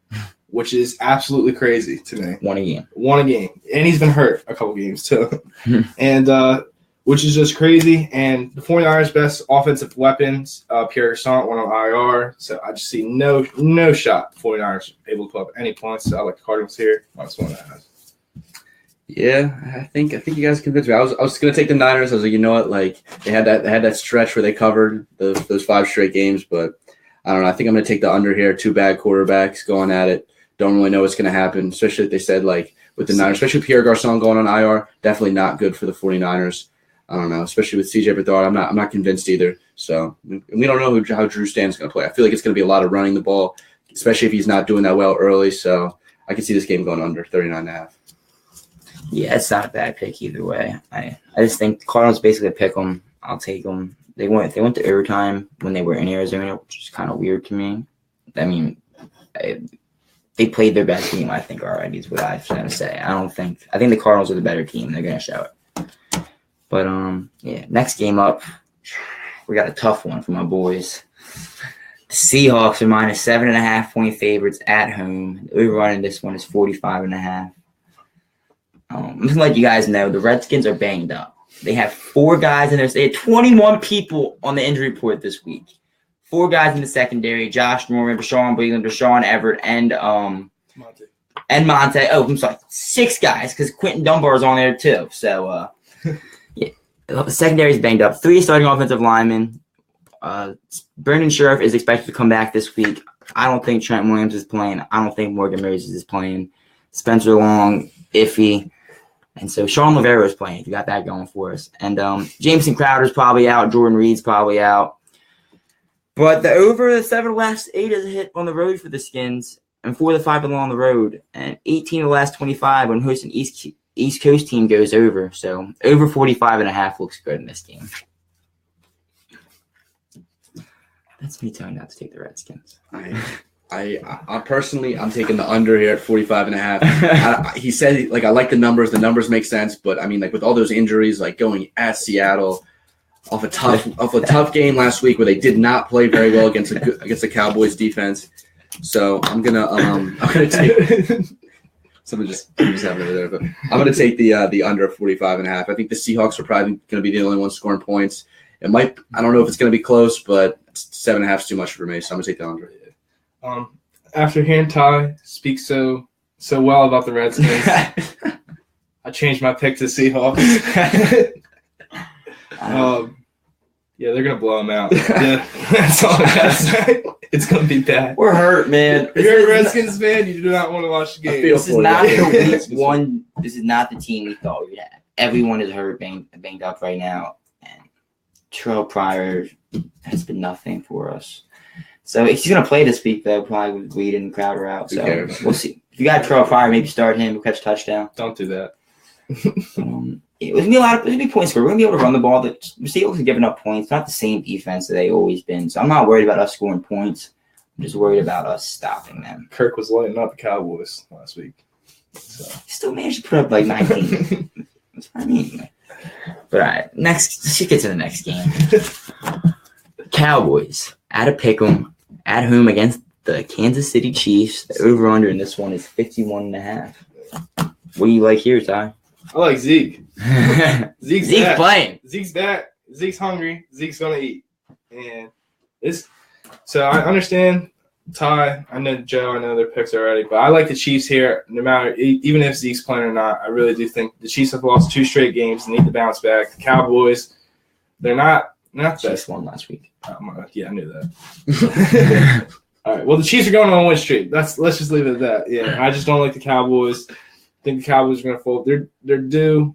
which is absolutely crazy to me. One a game. And he's been hurt a couple games too. And which is just crazy. And the 49ers' best offensive weapons, Pierre Garçon went on IR. So I just see no shot the 49ers able to put up any points. So I like the Cardinals here. -1.5. Yeah, I think you guys convinced me. I was gonna take the Niners. I was like, you know what, like they had that stretch where they covered those 5 straight games, but I don't know. I think I'm gonna take the under here. 2 bad quarterbacks going at it. Don't really know what's gonna happen, especially if they said like with the Niners, especially Pierre Garçon going on IR, definitely not good for the 49ers. I don't know, especially with CJ Beathard. I'm not convinced either. So we don't know how Drew Stanton's gonna play. I feel like it's gonna be a lot of running the ball, especially if he's not doing that well early. So I can see this game going under 39.5. Yeah, it's not a bad pick either way. I just think the Cardinals basically pick them. I'll take them. They went to overtime when they were in Arizona, which is kind of weird to me. I mean, they played their best game, I think, already is what I was going to say. I think the Cardinals are the better team. They're going to show it. But, yeah, next game up, we got a tough one for my boys. The Seahawks are -7.5-point favorites at home. The over in this one is 45.5. I'm going to let you guys know the Redskins are banged up. They have 4 guys in there. They had 21 people on the injury report this week. 4 guys in the secondary: Josh Norman, Rashawn Breeland, Rashawn Everett, and Monte. Oh, I'm sorry, 6 guys because Quentin Dunbar is on there too. So, yeah, the secondary is banged up. 3 starting offensive linemen. Brandon Sheriff is expected to come back this week. I don't think Trent Williams is playing. I don't think Morgan Moses is playing. Spencer Long, iffy. And so Sean Rivera is playing. You got that going for us. And Jameson Crowder's probably out. Jordan Reed's probably out. But the over the 7 of the last 8 is a hit on the road for the Skins, and 4 of the 5 along the road, and 18 of the last 25 when hosting East Coast team goes over. So over 45.5 looks good in this game. That's me telling you not to take the Redskins. I personally, I'm taking the under here at 45.5. He said, like, I like the numbers. The numbers make sense, but I mean, like, with all those injuries, like going at Seattle off a tough game last week where they did not play very well against the Cowboys defense. So I'm gonna take. Someone just happened over there, but I'm gonna take the under 45.5. I think the Seahawks are probably gonna be the only ones scoring points. It might. I don't know if it's gonna be close, but 7.5 is too much for me, so I'm gonna take the under. After hearing Ty speak so well about the Redskins, I changed my pick to Seahawks. Yeah, they're gonna blow them out. Yeah, that's all I gotta say. It's gonna be bad. We're hurt, man. If you're a Redskins fan, you do not want to watch the game. This is not the week one. This is not the team we thought we'd have. Everyone is hurt, banged up right now, and Terrell Pryor has been nothing for us. So he's gonna play this week though, probably with Reed and Crowder out. So we'll see. If you got Terrell Pryor, maybe start him. We'll catch a touchdown. Don't do that. It was gonna be points scored. We're gonna be able to run the ball. The Seahawks are giving up points. Not the same defense that they always been. So I'm not worried about us scoring points. I'm just worried about us stopping them. Kirk was lighting up the Cowboys last week. So. Still managed to put up like 19. That's what I mean. But all right, next. Let's just get to the next game. Cowboys at a pick'em at home against the Kansas City Chiefs. The over/under in this one is 51.5. What do you like here, Ty? I like Zeke. Zeke's back. Playing. Zeke's back. Zeke's hungry. Zeke's gonna eat. And so I understand Ty. I know Joe. I know their picks already, but I like the Chiefs here. No matter even if Zeke's playing or not, I really do think the Chiefs have lost 2 straight games and need to bounce back. The Cowboys, they're not the Chiefs won last week. Yeah, I knew that. All right. Well, the Chiefs are going on a win streak. Let's just leave it at that. Yeah, I just don't like the Cowboys. I think the Cowboys are going to fold. They're due.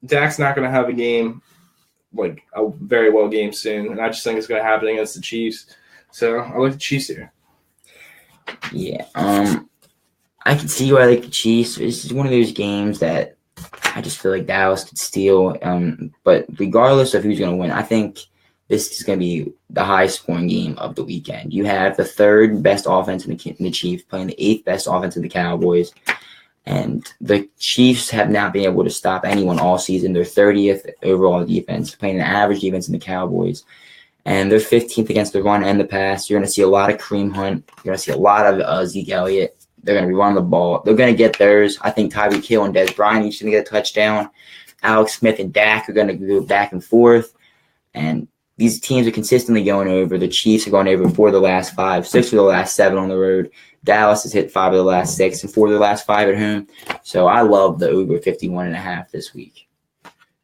Dak's not going to have a game, like a very well game soon, and I just think it's going to happen against the Chiefs. So I like the Chiefs here. Yeah. I can see why I like the Chiefs. This is one of those games that I just feel like Dallas could steal. But regardless of who's going to win, I think this is going to be the highest scoring game of the weekend. You have the 3rd best offense in the Chiefs playing the 8th best offense in the Cowboys. And the Chiefs have not been able to stop anyone all season. They're 30th overall defense, playing an average defense in the Cowboys. And they're 15th against the run and the pass. You're going to see a lot of Kareem Hunt. You're going to see a lot of Zeke Elliott. They're going to be running the ball. They're going to get theirs. I think Tyreek Hill and Dez Bryant each going to get a touchdown. Alex Smith and Dak are going to go back and forth. And these teams are consistently going over. The Chiefs are going over 4 of the last 5, 6 of the last 7 on the road. Dallas has hit 5 of the last 6 and 4 of the last 5 at home. So I love the over 51.5 this week.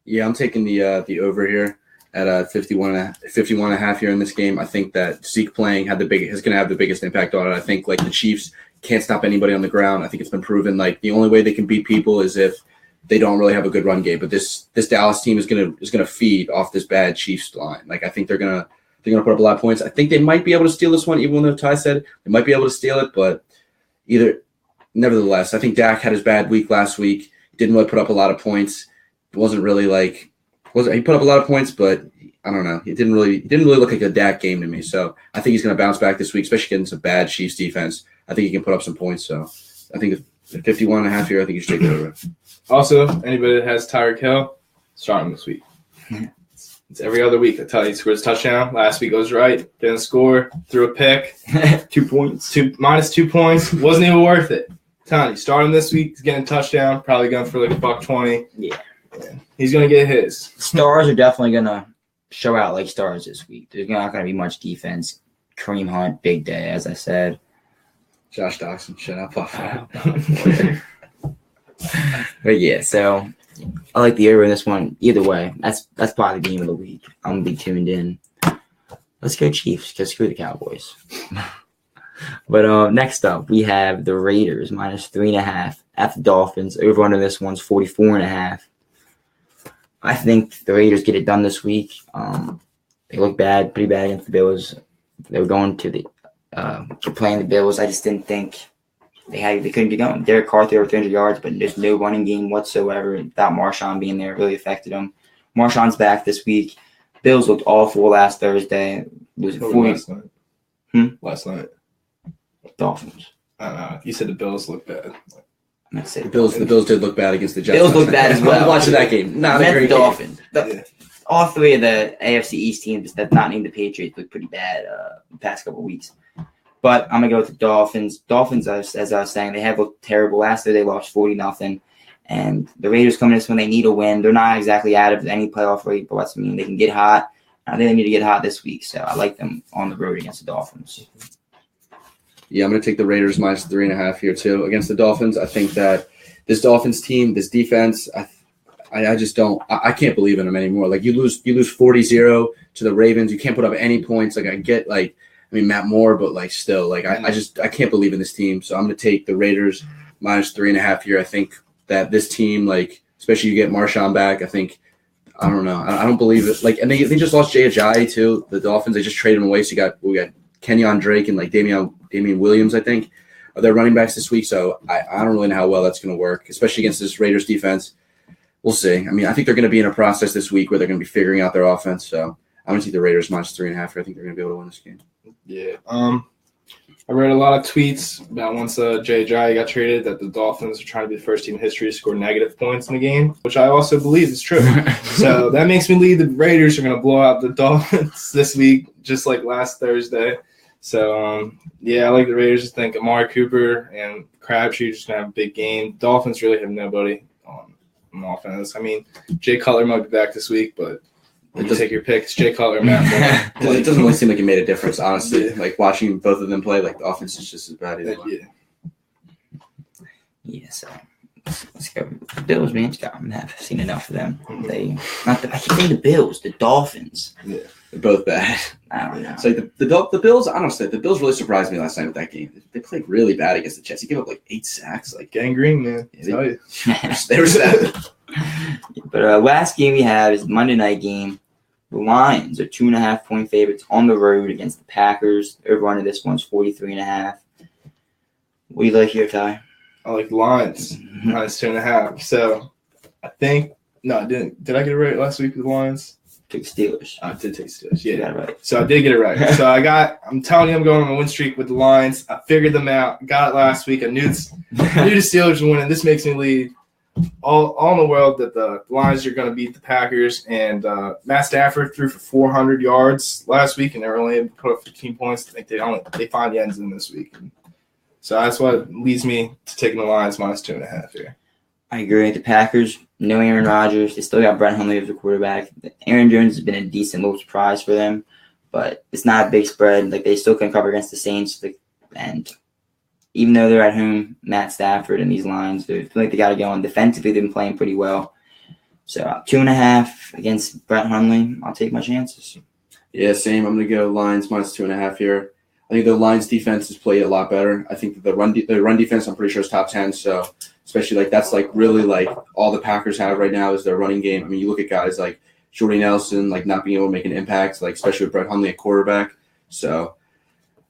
Yeah, I'm taking the over here at 51.5 here in this game. I think that Zeke playing is going to have the biggest impact on it. I think like the Chiefs can't stop anybody on the ground. I think it's been proven like the only way they can beat people is if they don't really have a good run game. But this Dallas team is gonna feed off this bad Chiefs line. Like I think they're gonna put up a lot of points. I think they might be able to steal this one, even though Ty said they might be able to steal it. But nevertheless, I think Dak had his bad week last week. Didn't really put up a lot of points. It wasn't really he put up a lot of points, but I don't know. It didn't really look like a Dak game to me. So I think he's gonna bounce back this week, especially against a bad Chiefs defense. I think he can put up some points. So I think 51.5 here. I think you should take it over. Also, anybody that has Tyreek Hill, start him this week. It's every other week. I tell you, he scores a touchdown. Last week goes right. Didn't score. Threw a pick. 2 points. Minus 2 points. Wasn't even worth it. Tell you, start him this week. He's getting a touchdown. Probably going for like $120. Yeah. He's going to get his. Stars are definitely going to show out like stars this week. There's not going to be much defense. Kareem Hunt, big day, as I said. Josh Doxson, shut up. But yeah, so I like the over in this one. Either way, that's probably the game of the week. I'm going to be tuned in. Let's go Chiefs, because screw the Cowboys. But next up, we have the Raiders, minus 3.5 at the Dolphins. Over under this one's 44.5. I think the Raiders get it done this week. They look pretty bad against the Bills. They were going to playing the Bills. I just didn't think they couldn't get going. Derek Carr threw over 300 yards, but there's no running game whatsoever. Without Marshawn being there, it really affected him. Marshawn's back this week. Bills looked awful last Thursday. Was Last night. Last night. Dolphins. You said the Bills looked bad. I'm gonna say The Bills did look bad against the Jets. Bills looked bad as well. Watching that game. Not a great Dolphins. Yeah. All three of the AFC East teams that not named the Patriots looked pretty bad the past couple of weeks. But I'm gonna go with the Dolphins. Dolphins, as I was saying, they have looked terrible. Last year they lost 40-0, and the Raiders coming in this when they need a win. They're not exactly out of any playoff race, but that's mean they can get hot. I think they need to get hot this week, so I like them on the road against the Dolphins. Yeah, I'm going to take the Raiders minus 3.5 here too against the Dolphins. I think that this Dolphins team, this defense, I just don't. I can't believe in them anymore. Like you lose 40-0 to the Ravens. You can't put up any points. Like I get Matt Moore, but like still I can't believe in this team. So I'm going to take the Raiders minus 3.5 here. I think that this team, like especially you get Marshawn back. I don't know. I don't believe it. Like and they just lost Jay Ajayi too. The Dolphins, they just traded him away. So we got Kenyon Drake and like Damian Williams, I think, are their running backs this week. So I don't really know how well that's going to work, especially against this Raiders defense. We'll see. I mean, I think they're going to be in a process this week where they're going to be figuring out their offense. So I'm going to take the Raiders minus 3.5. I think they're going to be able to win this game. Yeah. I read a lot of tweets about once Jay Ajayi got traded that the Dolphins are trying to be the first team in history to score negative points in the game, which I also believe is true. So that makes me believe the Raiders are going to blow out the Dolphins this week, just like last Thursday. So, I like the Raiders. I think Amari Cooper and Crabtree are just going to have a big game. Dolphins really have nobody on offense. I mean, Jay Cutler might be back this week, but you take your picks, Jay Cutler, Matt Moore. It doesn't really seem like it made a difference, honestly. Yeah. Like watching both of them play, like the offense is just as bad either way. Yeah, so let's go. The Bills, man, I've seen enough of them. I keep saying the Bills, the Dolphins. Yeah, they're both bad. I don't know. It's like the Bills. I don't say the Bills really surprised me last night with that game. They played really bad against the Jets. He gave up like 8 sacks. Like gangrene, man. They were sad. But last game we have is the Monday night game. The Lions are 2.5-point favorites on the road against the Packers. Over under this one's 43.5. What do you like here, Ty? I like the Lions minus 2.5. So I think I didn't. Did I get it right last week with the Lions? Took Steelers. I did take Steelers. Yeah, got it right. So I did get it right. So I'm telling you, I'm going on a win streak with the Lions. I figured them out. Got it last week. I knew the Steelers were winning. This makes me believe all in the world that the Lions are going to beat the Packers. And Matt Stafford threw for 400 yards last week, and they were only able to put up 15 points. I think they find the end zone this week. So that's what leads me to taking the Lions minus 2.5 here. I agree. The Packers, no Aaron Rodgers. They still got Brett Hundley as the quarterback. Aaron Jones has been a decent little surprise for them, but it's not a big spread. Like they still can cover against the Saints. And even though they're at home, Matt Stafford and these Lions, they feel like they got to go on. Defensively, they've been playing pretty well. So 2.5 against Brett Hundley. I'll take my chances. Yeah, same. I'm going to go Lions minus 2.5 here. I think the Lions defense has played a lot better. I think that the run defense, I'm pretty sure, is top 10. So especially that's really all the Packers have right now is their running game. I mean, you look at guys like Jordy Nelson, not being able to make an impact, especially with Brett Hundley at quarterback. So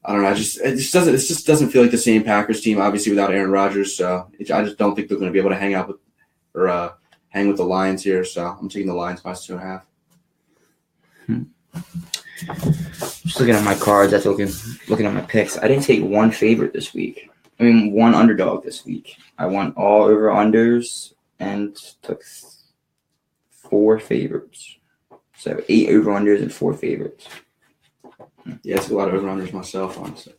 I don't know. It just doesn't feel like the same Packers team, obviously without Aaron Rodgers. So I just don't think they're going to be able to hang out with or hang with the Lions here. So I'm taking the Lions minus 2.5. Just looking at my cards, that's looking at my picks. I didn't take one favorite this week. One underdog this week. I won all over unders and took 4 favorites. So 8 over unders and 4 favorites. Yeah, it's a lot of over unders myself, honestly.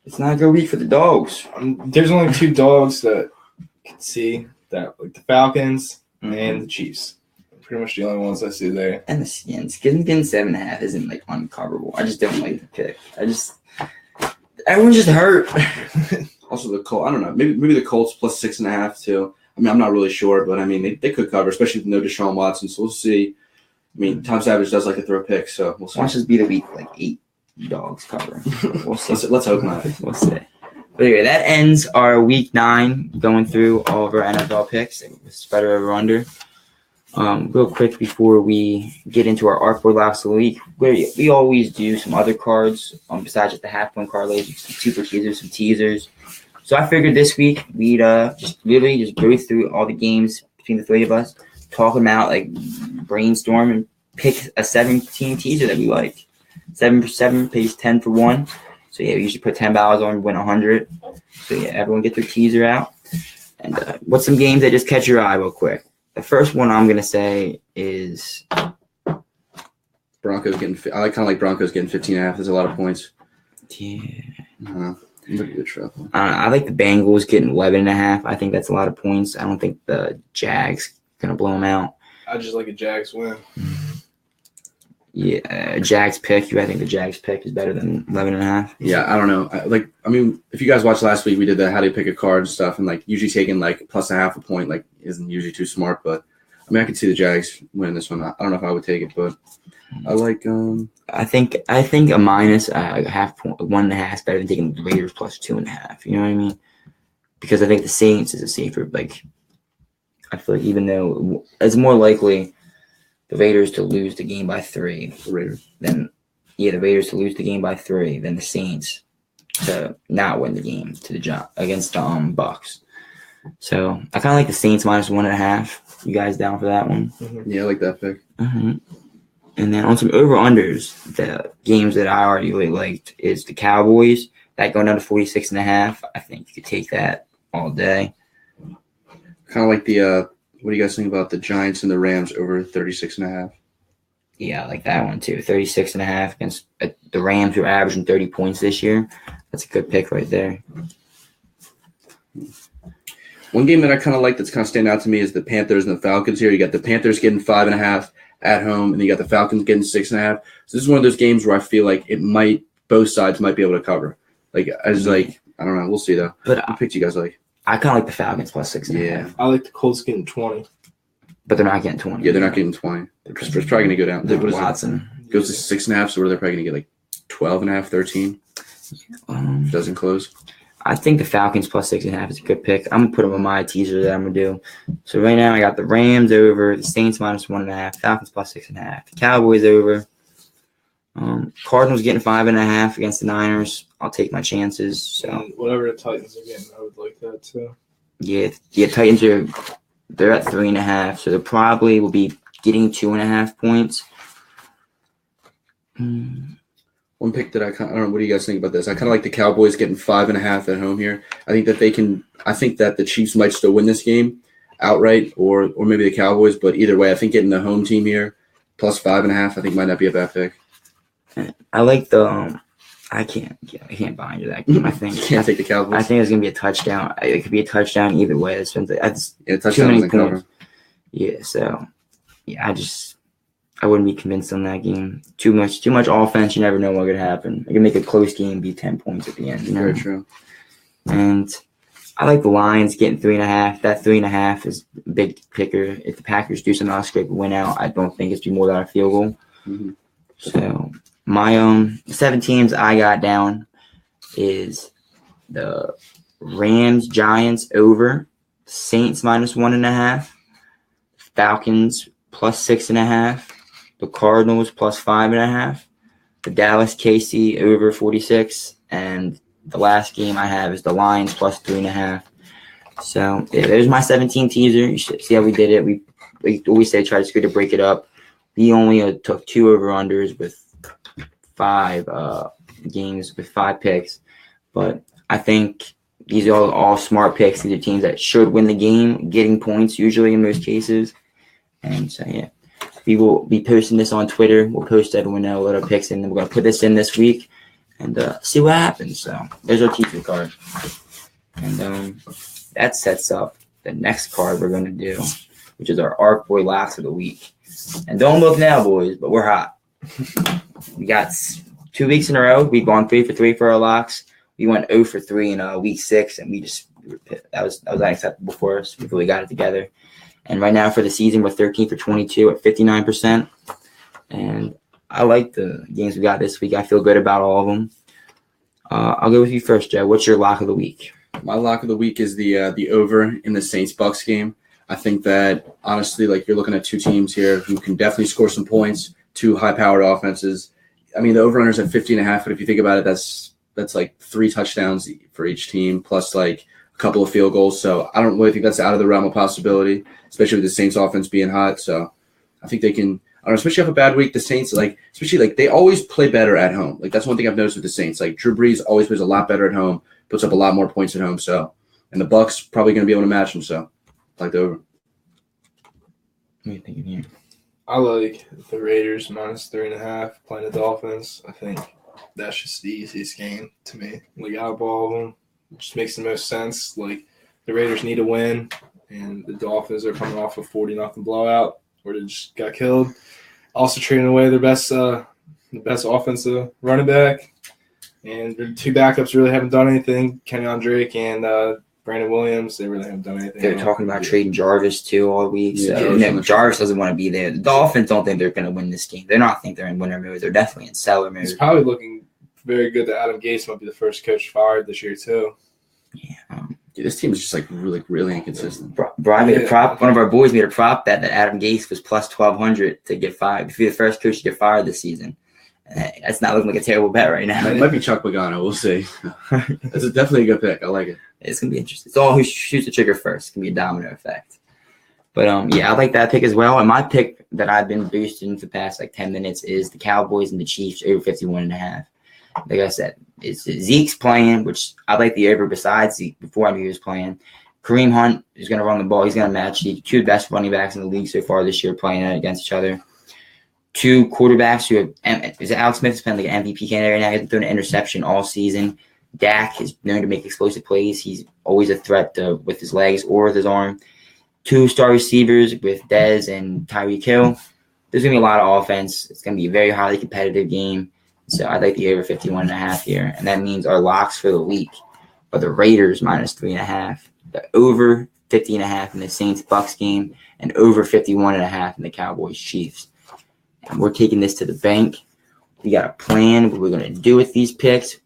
It's not a good week for the dogs. There's only 2 dogs that can see that, like the Falcons and the Chiefs. Pretty much the only ones I see there. And the Skins. Getting 7.5 isn't uncoverable. I just don't like the pick. Everyone's just hurt. Also the Colts. I don't know. Maybe the Colts plus 6.5 too. I'm not really sure, but they could cover, especially with no Deshaun Watson. So we'll see. Tom Savage does like to throw picks, so we'll see. Watch this be the week 8 dogs cover. We'll see. Let's hope not. We'll see. But anyway, that ends our week 9 going through all of our NFL picks with spreader over under. Real quick before we get into our Arc Board locks of the week, we always do some other cards besides just the half-point parlays, some super teasers, some teasers. So I figured this week we'd just literally just go through all the games between the three of us, talk them out, like brainstorm and pick a 7-team teaser that we like. 7 for 7 pays 10 for 1. So yeah, we usually put $10 on, win 100. So yeah, everyone get their teaser out. And what's some games that just catch your eye real quick? The first one I'm gonna say is Broncos getting. I kind of like Broncos getting 15.5. There's a lot of points. Yeah. I like the Bengals getting 11.5. I think that's a lot of points. I don't think the Jags gonna blow them out. I just like a Jags win. Yeah, Jags pick. I think the Jags pick is better than 11.5. Yeah, I don't know. I mean, if you guys watched last week, we did the how do you pick a card and stuff, and like usually taking like plus a half a point like isn't usually too smart. But I mean, I could see the Jags winning this one. I don't know if I would take it, but I like. I think a minus a half point, 1.5 is better than taking the Raiders plus 2.5. You know what I mean? Because I think the Saints is a safer. Like, I feel like even though it's more likely the Raiders to lose the game by 3, The Raiders to lose the game by 3 than the Saints to not win the game against the Bucks. So I kind of like the Saints minus 1.5. You guys down for that one? Mm-hmm. Yeah, I like that pick. Mm-hmm. And then on some over-unders, the games that I already really liked is the Cowboys. That going down to 46.5. I think you could take that all day. Kind of like the what do you guys think about the Giants and the Rams over 36.5? Yeah, I like that one too. 36.5 against the Rams, who are averaging 30 points this year. That's a good pick right there. One game that I kind of like that's kind of standing out to me is the Panthers and the Falcons here. You got the Panthers getting 5.5 at home, and you got the Falcons getting 6.5. So this is one of those games where I feel like both sides might be able to cover. Like, I don't know. We'll see though. But what pick do you guys like? I kind of like the Falcons plus 6.5. Yeah. I like the Colts getting 20. But they're not getting 20. Yeah, they're not getting 20. They're probably going to go down. What is Watson it? Goes to 6.5, so they're probably going to get like 12.5, 13. If it doesn't close. I think the Falcons plus 6.5 is a good pick. I'm going to put them on my teaser that I'm going to do. So right now I got the Rams over, the Saints minus 1.5, Falcons plus 6.5, the Cowboys over. Cardinals getting 5.5 against the Niners. I'll take my chances. So And whatever the Titans are getting, I would like that too. Yeah, Titans they're at 3.5, so they probably will be getting 2.5 points. One pick that I don't know. What do you guys think about this? I kind of like the Cowboys getting 5.5 at home here. I think that they can. I think that the Chiefs might still win this game outright, or maybe the Cowboys. But either way, I think getting the home team here plus 5.5, I think might not be a bad pick. I like the. I can't buy into that game. I think Can't take the Cowboys. I think it's gonna be a touchdown. It could be a touchdown either way. Touchdown doesn't cover. Yeah, so I wouldn't be convinced on that game. Too much offense. You never know what could happen. You can make a close game be 10 points at the end. You know? Very true. And I like the Lions getting 3.5. That 3.5 is a big kicker. If the Packers do something else, scrape a win out, I don't think it's be more than a field goal. Mm-hmm. So my 7 teams I got down is the Rams, Giants over, Saints minus 1.5, Falcons plus 6.5, the Cardinals plus 5.5, the Dallas KC over 46, and the last game I have is the Lions plus 3.5. So yeah, there's my 17 teaser. You should see how we did it. We always say try to break it up. We only took 2 over-unders with 5 games with 5 picks. But I think these are all smart picks. These are teams that should win the game, getting points usually in most cases. And so, yeah, we will be posting this on Twitter. We'll post everyone know what our picks in. And we're going to put this in this week and see what happens. So there's our teaser card. And that sets up the next card we're going to do, which is our Arc Boy Locks of the Week. And don't look now, boys, but we're hot. We got 2 weeks in a row. We've gone 3 for 3 for our locks. We went 0 for 3 in week 6, and that was unacceptable for us. We really got it together. And right now for the season, we're 13 for 22 at 59%. And I like the games we got this week. I feel good about all of them. I'll go with you first, Joe. What's your lock of the week? My lock of the week is the over in the Saints-Bucks game. I think that, honestly, like you're looking at 2 teams here who can definitely score some points, 2 high-powered offenses. I mean, the over-runner's at 50.5, but if you think about it, that's that's like 3 touchdowns for each team, plus like a couple of field goals. So I don't really think that's out of the realm of possibility, especially with the Saints offense being hot. So I think they can, I don't know, especially have a bad week. The Saints, like, especially like they always play better at home. Like that's one thing I've noticed with the Saints. Like Drew Brees always plays a lot better at home, puts up a lot more points at home. So, and the Bucks probably going to be able to match them. So I like the over. What are you thinking here? I like the Raiders -3.5 playing the Dolphins. I think that's just the easiest game to me. Like out of all of them, it just makes the most sense. Like the Raiders need a win, and the Dolphins are coming off a 40-0 blowout where they just got killed. Also trading away their best offensive running back, and their 2 backups really haven't done anything. Kenyon Drake and Brandon Williams, they really haven't done anything. They're talking about trading Jarvis too all week. Yeah, So Jarvis doesn't want to be there. The Dolphins don't think they're going to win this game. They're not think they're in winner mode. They're definitely in seller mode. It's probably looking very good that Adam Gase might be the first coach fired this year too. Yeah. This team is just like really inconsistent. Brian made a prop. One of our boys made a prop bet that Adam Gase was plus 1,200 to get fired. If you're the first coach to get fired this season, that's not looking like a terrible bet right now. It might be Chuck Pagano. We'll see. That's definitely a good pick. I like it. It's gonna be interesting. It's all who shoots the trigger first. It's gonna be a domino effect. But yeah, I like that pick as well. And my pick that I've been boosting for the past like 10 minutes is the Cowboys and the Chiefs over 51.5. Like I said, it's Zeke's playing, which I like the over besides Zeke before I knew he was playing. Kareem Hunt is going to run the ball. He's going to match the 2 best running backs in the league so far this year playing against each other. 2 quarterbacks who have – is it Alex Smith is playing like an MVP candidate right now. He hasn't thrown an interception all season. Dak is known to make explosive plays. He's always a threat with his legs or with his arm. 2 star receivers with Dez and Tyreek Hill. There's going to be a lot of offense. It's going to be a very highly competitive game. So I'd like the over 51.5 here. And that means our locks for the week are the Raiders -3.5, the over 50.5 in the Saints-Bucks game, and over 51.5 in the Cowboys-Chiefs. And we're taking this to the bank. We got a plan what we're going to do with these picks.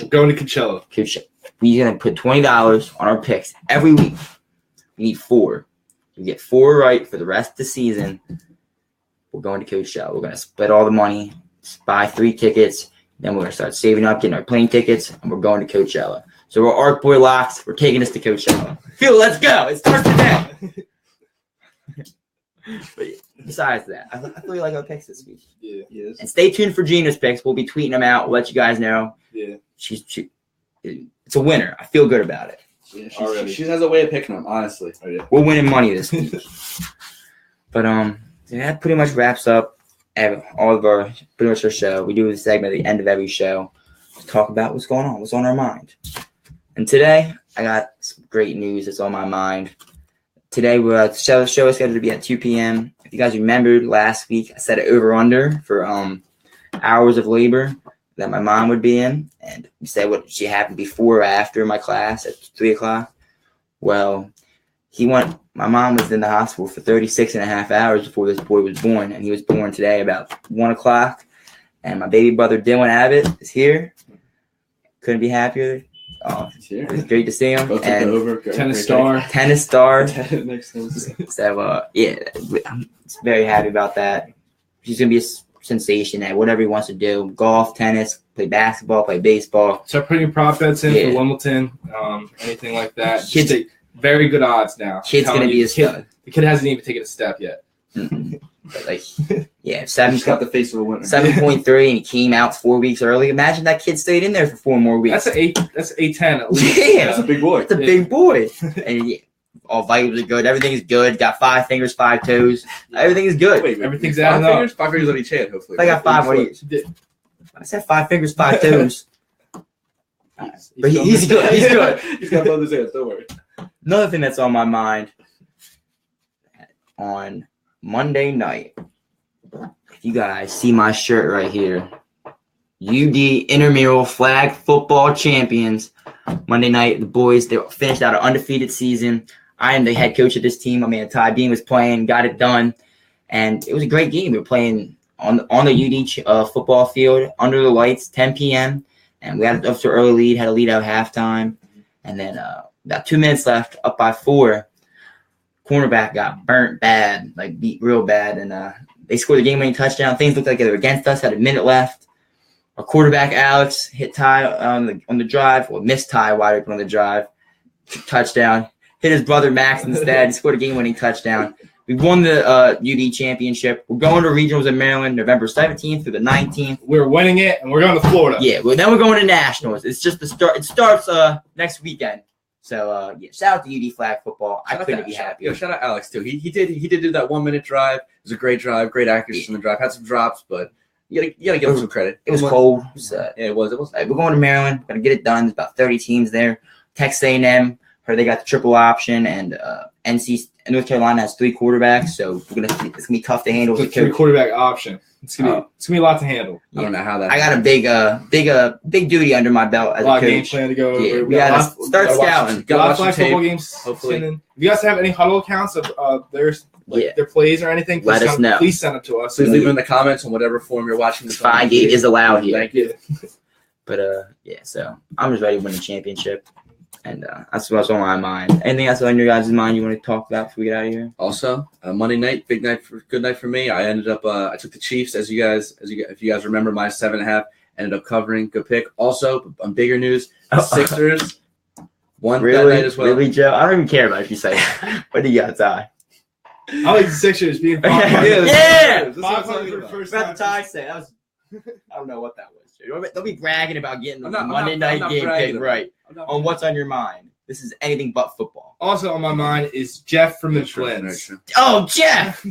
We're going to Coachella. We're going to put $20 on our picks every week. We need 4. We get 4 right for the rest of the season. We're going to Coachella. We're going to split all the money, buy 3 tickets, then we're going to start saving up, getting our plane tickets, and we're going to Coachella. So we're Arc Boy Locks. We're taking us to Coachella. Phil, let's go. It starts today. But besides that, I really like our picks this week. Yeah. Yes. And stay tuned for Gina's picks. We'll be tweeting them out. We'll let you guys know. Yeah. It's a winner. I feel good about it. Yeah, Already. she has a way of picking them, honestly. Oh, yeah. We're winning money this week. But that pretty much wraps up all of our pretty much our show. We do a segment at the end of every show to talk about what's going on, what's on our mind. And today I got some great news that's on my mind. Today the show is scheduled to be at 2 p.m. If you guys remembered last week, I set it over under for hours of labor that my mom would be in, and we said what she happened before or after my class at 3 o'clock. Well, my mom was in the hospital for 36.5 hours before this boy was born, and he was born today about 1 o'clock. And my baby brother, Dylan Abbott, is here. Couldn't be happier. It was great to see him. And over. Tennis star. Next time. So, yeah, I'm very happy about that. She's going to be a sensation at whatever he wants to do. Golf, tennis, play basketball, play baseball. Start putting your prop bets in for Wimbledon, anything like that. Kids, very good odds now. Kid's going to be a stud. The kid hasn't even taken a step yet. But yeah, He's got the face of a winner. 7.3, and he came out 4 weeks early. Imagine that kid stayed in there for 4 more weeks. That's a 10 at least. Yeah, That's a big boy. That's a big boy. And yeah, all vitals are good. Everything is good. Got 5 fingers, 5 toes. Everything is good. Wait, everything's 5 adding up. fingers? 5 fingers on each hand, hopefully. I got 5. What do you? I said 5 fingers, 5 toes. But he's good. He's good. He's got both his hands. Don't worry. Another thing that's on my mind on Monday night. If you guys see my shirt right here, UD intramural flag football champions. Monday night, the boys, they finished out an undefeated season. I am the head coach of this team. I mean, Ty Bean was playing, got it done, and it was a great game. We were playing on the UD football field under the lights, 10 p.m., and we had up to an early lead, had a lead out halftime, and then about 2 minutes left, up by 4. Cornerback got burnt bad, like beat real bad, and they scored the game-winning touchdown. Things looked like they were against us. Had a minute left. Our quarterback Alex hit Ty on the drive, or missed Ty wide open on the drive, touchdown. Hit his brother Max instead. He scored a game-winning touchdown. We won the UD championship. We're going to regionals in Maryland, November 17th through the 19th. We're winning it, and we're going to Florida. Yeah, well, then we're going to nationals. It's just the start. It starts next weekend. So yeah, shout out to UD flag football. I couldn't be happier. Shout out Alex too. He did do that 1 minute drive. It was a great drive, great accuracy in the drive. Had some drops, but you gotta give him some credit. It was cold. So, yeah, it was. we're going to Maryland. We're gonna get it done. There's about 30 teams there. Texas A&M. Heard they got the triple option, and North Carolina has 3 quarterbacks, so it's gonna be tough to handle. It's a 3-quarterback option. It's gonna be a lot to handle. I don't know how that. I got a big duty under my belt as a lot a coach. Of game plan to go over. Yeah, we gotta start scouting. Got a lot of flag football games. Hopefully, if you guys have any huddle accounts of their plays or anything, let us know. Please send them to us. Please leave them in the comments on whatever form you're watching. Spygate is allowed here. Thank you. But yeah, so I'm just ready to win the championship. And that's what's on my mind. Anything else on your guys' mind you want to talk about before we get out of here? Also, Monday night, good night for me. I ended up, I took the Chiefs, if you guys remember, my 7.5 ended up covering. Good pick. Also, on bigger news, the Sixers won that night as well. Really, Joe? I don't even care about if you say that. What do you got, Ty? I like the Sixers being 500. Yeah! 500 first time. That's what Ty said. That was, I don't know what that was. They'll be bragging about getting the I'm Monday night game pick right. On what's on your mind. This is anything but football. Also on my mind is Jeff from the Twins. Oh, Jeff!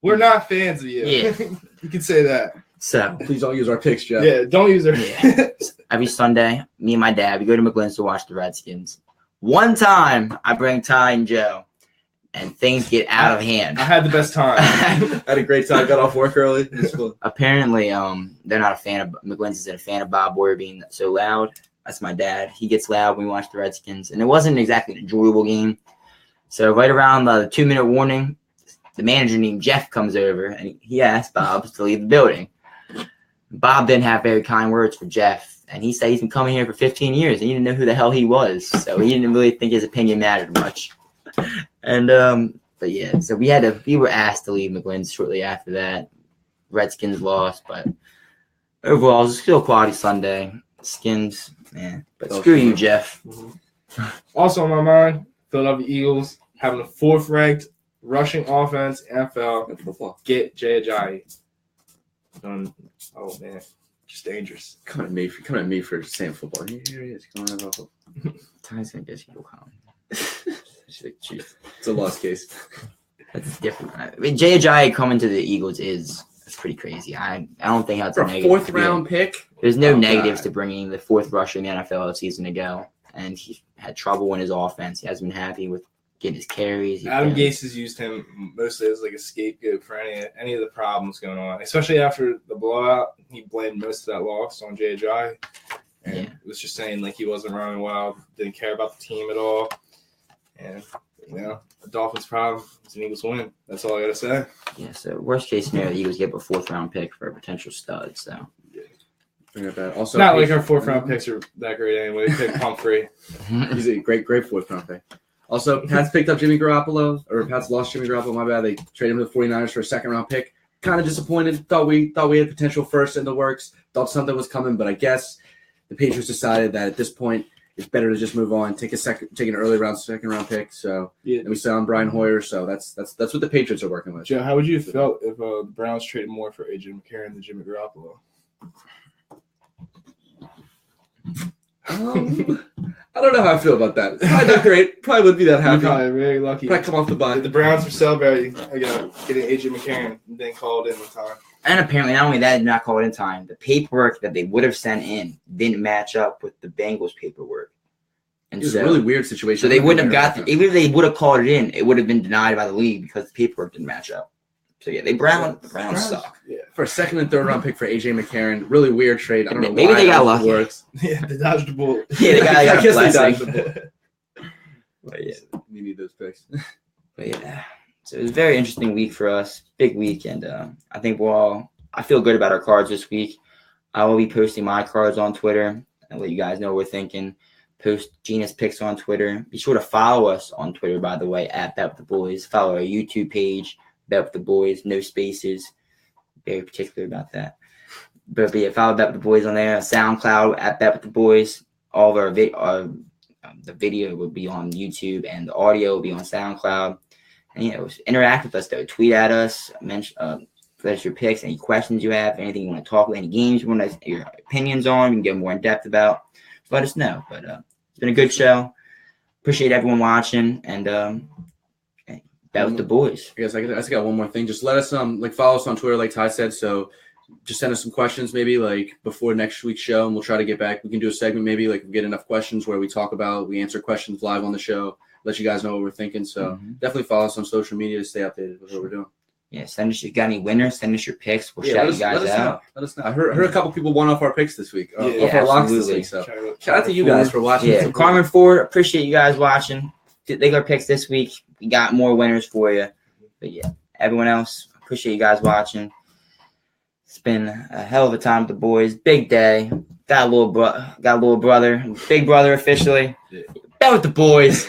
We're not fans of you. Yeah. You can say that. So please don't use our picks, Jeff. Yeah, don't use our Every Sunday, me and my dad, we go to McGlynn's to watch the Redskins. One time, I bring Ty and Joe, and things get out of hand. I had the best time. I had a great time. Got off work early. Apparently, they're not a fan of McGlynn's. Isn't a fan of Bob Boyer being so loud. That's my dad. He gets loud when we watch the Redskins, and it wasn't exactly an enjoyable game. So right around the 2-minute warning, the manager named Jeff comes over, and he asked Bob to leave the building. Bob didn't have very kind words for Jeff, and he said he's been coming here for 15 years, and he didn't know who the hell he was, so he didn't really think his opinion mattered much. And but yeah, so we were asked to leave McGlynn's shortly after that. Redskins lost, but overall, it was still a quality Sunday. Skins, man. But screw you, Jeff. Also on my mind, Philadelphia Eagles having the 4th ranked rushing offense NFL. Football. Get Jay Ajayi. Oh man, just dangerous. Come at me for saying football. Here he is. Coming about football. Ty's gonna get you calm. It's a lost case. That's different. I mean, Jay Ajayi coming to the Eagles that's pretty crazy. I don't think that's for a negative. 4th round pick. There's no negatives to bringing the 4th rusher in the NFL a season ago, and he had trouble in his offense. He hasn't been happy with getting his carries. Adam Gase has used him mostly as like a scapegoat for any of the problems going on, especially after the blowout. He blamed most of that loss on Jay Ajayi, and was just saying like he wasn't running wild, didn't care about the team at all. And, the Dolphins' problem is an Eagles win. That's all I got to say. Yeah, so worst case scenario, the Eagles get a 4th round pick for a potential stud. So, also, not like our 4th round picks are that great anyway. Pick Humphrey. He's a great 4th round pick. Also, Pats picked up Jimmy Garoppolo, or Pats lost Jimmy Garoppolo, my bad. They traded him to the 49ers for a 2nd round pick. Kind of disappointed. Thought we had potential first in the works. Thought something was coming, but I guess the Patriots decided that at this point, it's better to just move on, take an early round, 2nd round pick. So and we saw on Brian Hoyer. So that's what the Patriots are working with. Joe, how would you have felt if the Browns traded more for AJ McCarron than Jimmy Garoppolo? I don't know how I feel about that. Probably not great. Probably would be that happy. You're probably very lucky. Probably come off the bye. The Browns were celebrating getting AJ McCarron and then called in the time. And apparently, not only that, did not call it in time. The paperwork that they would have sent in didn't match up with the Bengals' paperwork. And it was a really weird situation. So they wouldn't have even if they would have called it in, it would have been denied by the league because the paperwork didn't match up. So yeah, the Browns suck. Yeah. For a 2nd and 3rd round pick for AJ McCarron, really weird trade. I don't know. Maybe they got lucky. Works. Yeah, they dodged the bullet. Yeah, they got I guess they dodged the bullet. But yeah, we need those picks. But yeah, so it was a very interesting week for us. Big week, and I think I feel good about our cards this week. I will be posting my cards on Twitter and let you guys know what we're thinking. Post Genius Picks on Twitter. Be sure to follow us on Twitter, by the way, at Bet With The Boys. Follow our YouTube page, Bet With The Boys, no spaces. Very particular about that. But yeah, follow Bet with the Boys on there. SoundCloud at Bet with the Boys. All of our the video will be on YouTube and the audio will be on SoundCloud. And interact with us though. Tweet at us. Mention let us your picks, any questions you have, anything you want to talk about, any games you want your opinions on, we can get more in depth about. Let us know. But it's been a good show. Appreciate everyone watching and Bet with the Boys. I guess I got one more thing. Just let us follow us on Twitter, like Ty said. So just send us some questions maybe before next week's show, and we'll try to get back. We can do a segment maybe we get enough questions where we answer questions live on the show, let you guys know what we're thinking. So definitely follow us on social media to stay updated with what we're doing. Yeah, send us. You got any winners? Send us your picks. We'll shout you guys out. Let us know. I heard a couple people won off our picks this week. Off our locks this week. So shout out to you guys for watching. Yeah, Carmen Ford. Appreciate you guys watching. They got picks this week. We got more winners for you. But yeah, everyone else, appreciate you guys watching. It's been a hell of a time with the boys. Big day. Got a little brother. Big brother officially. Bet with the boys.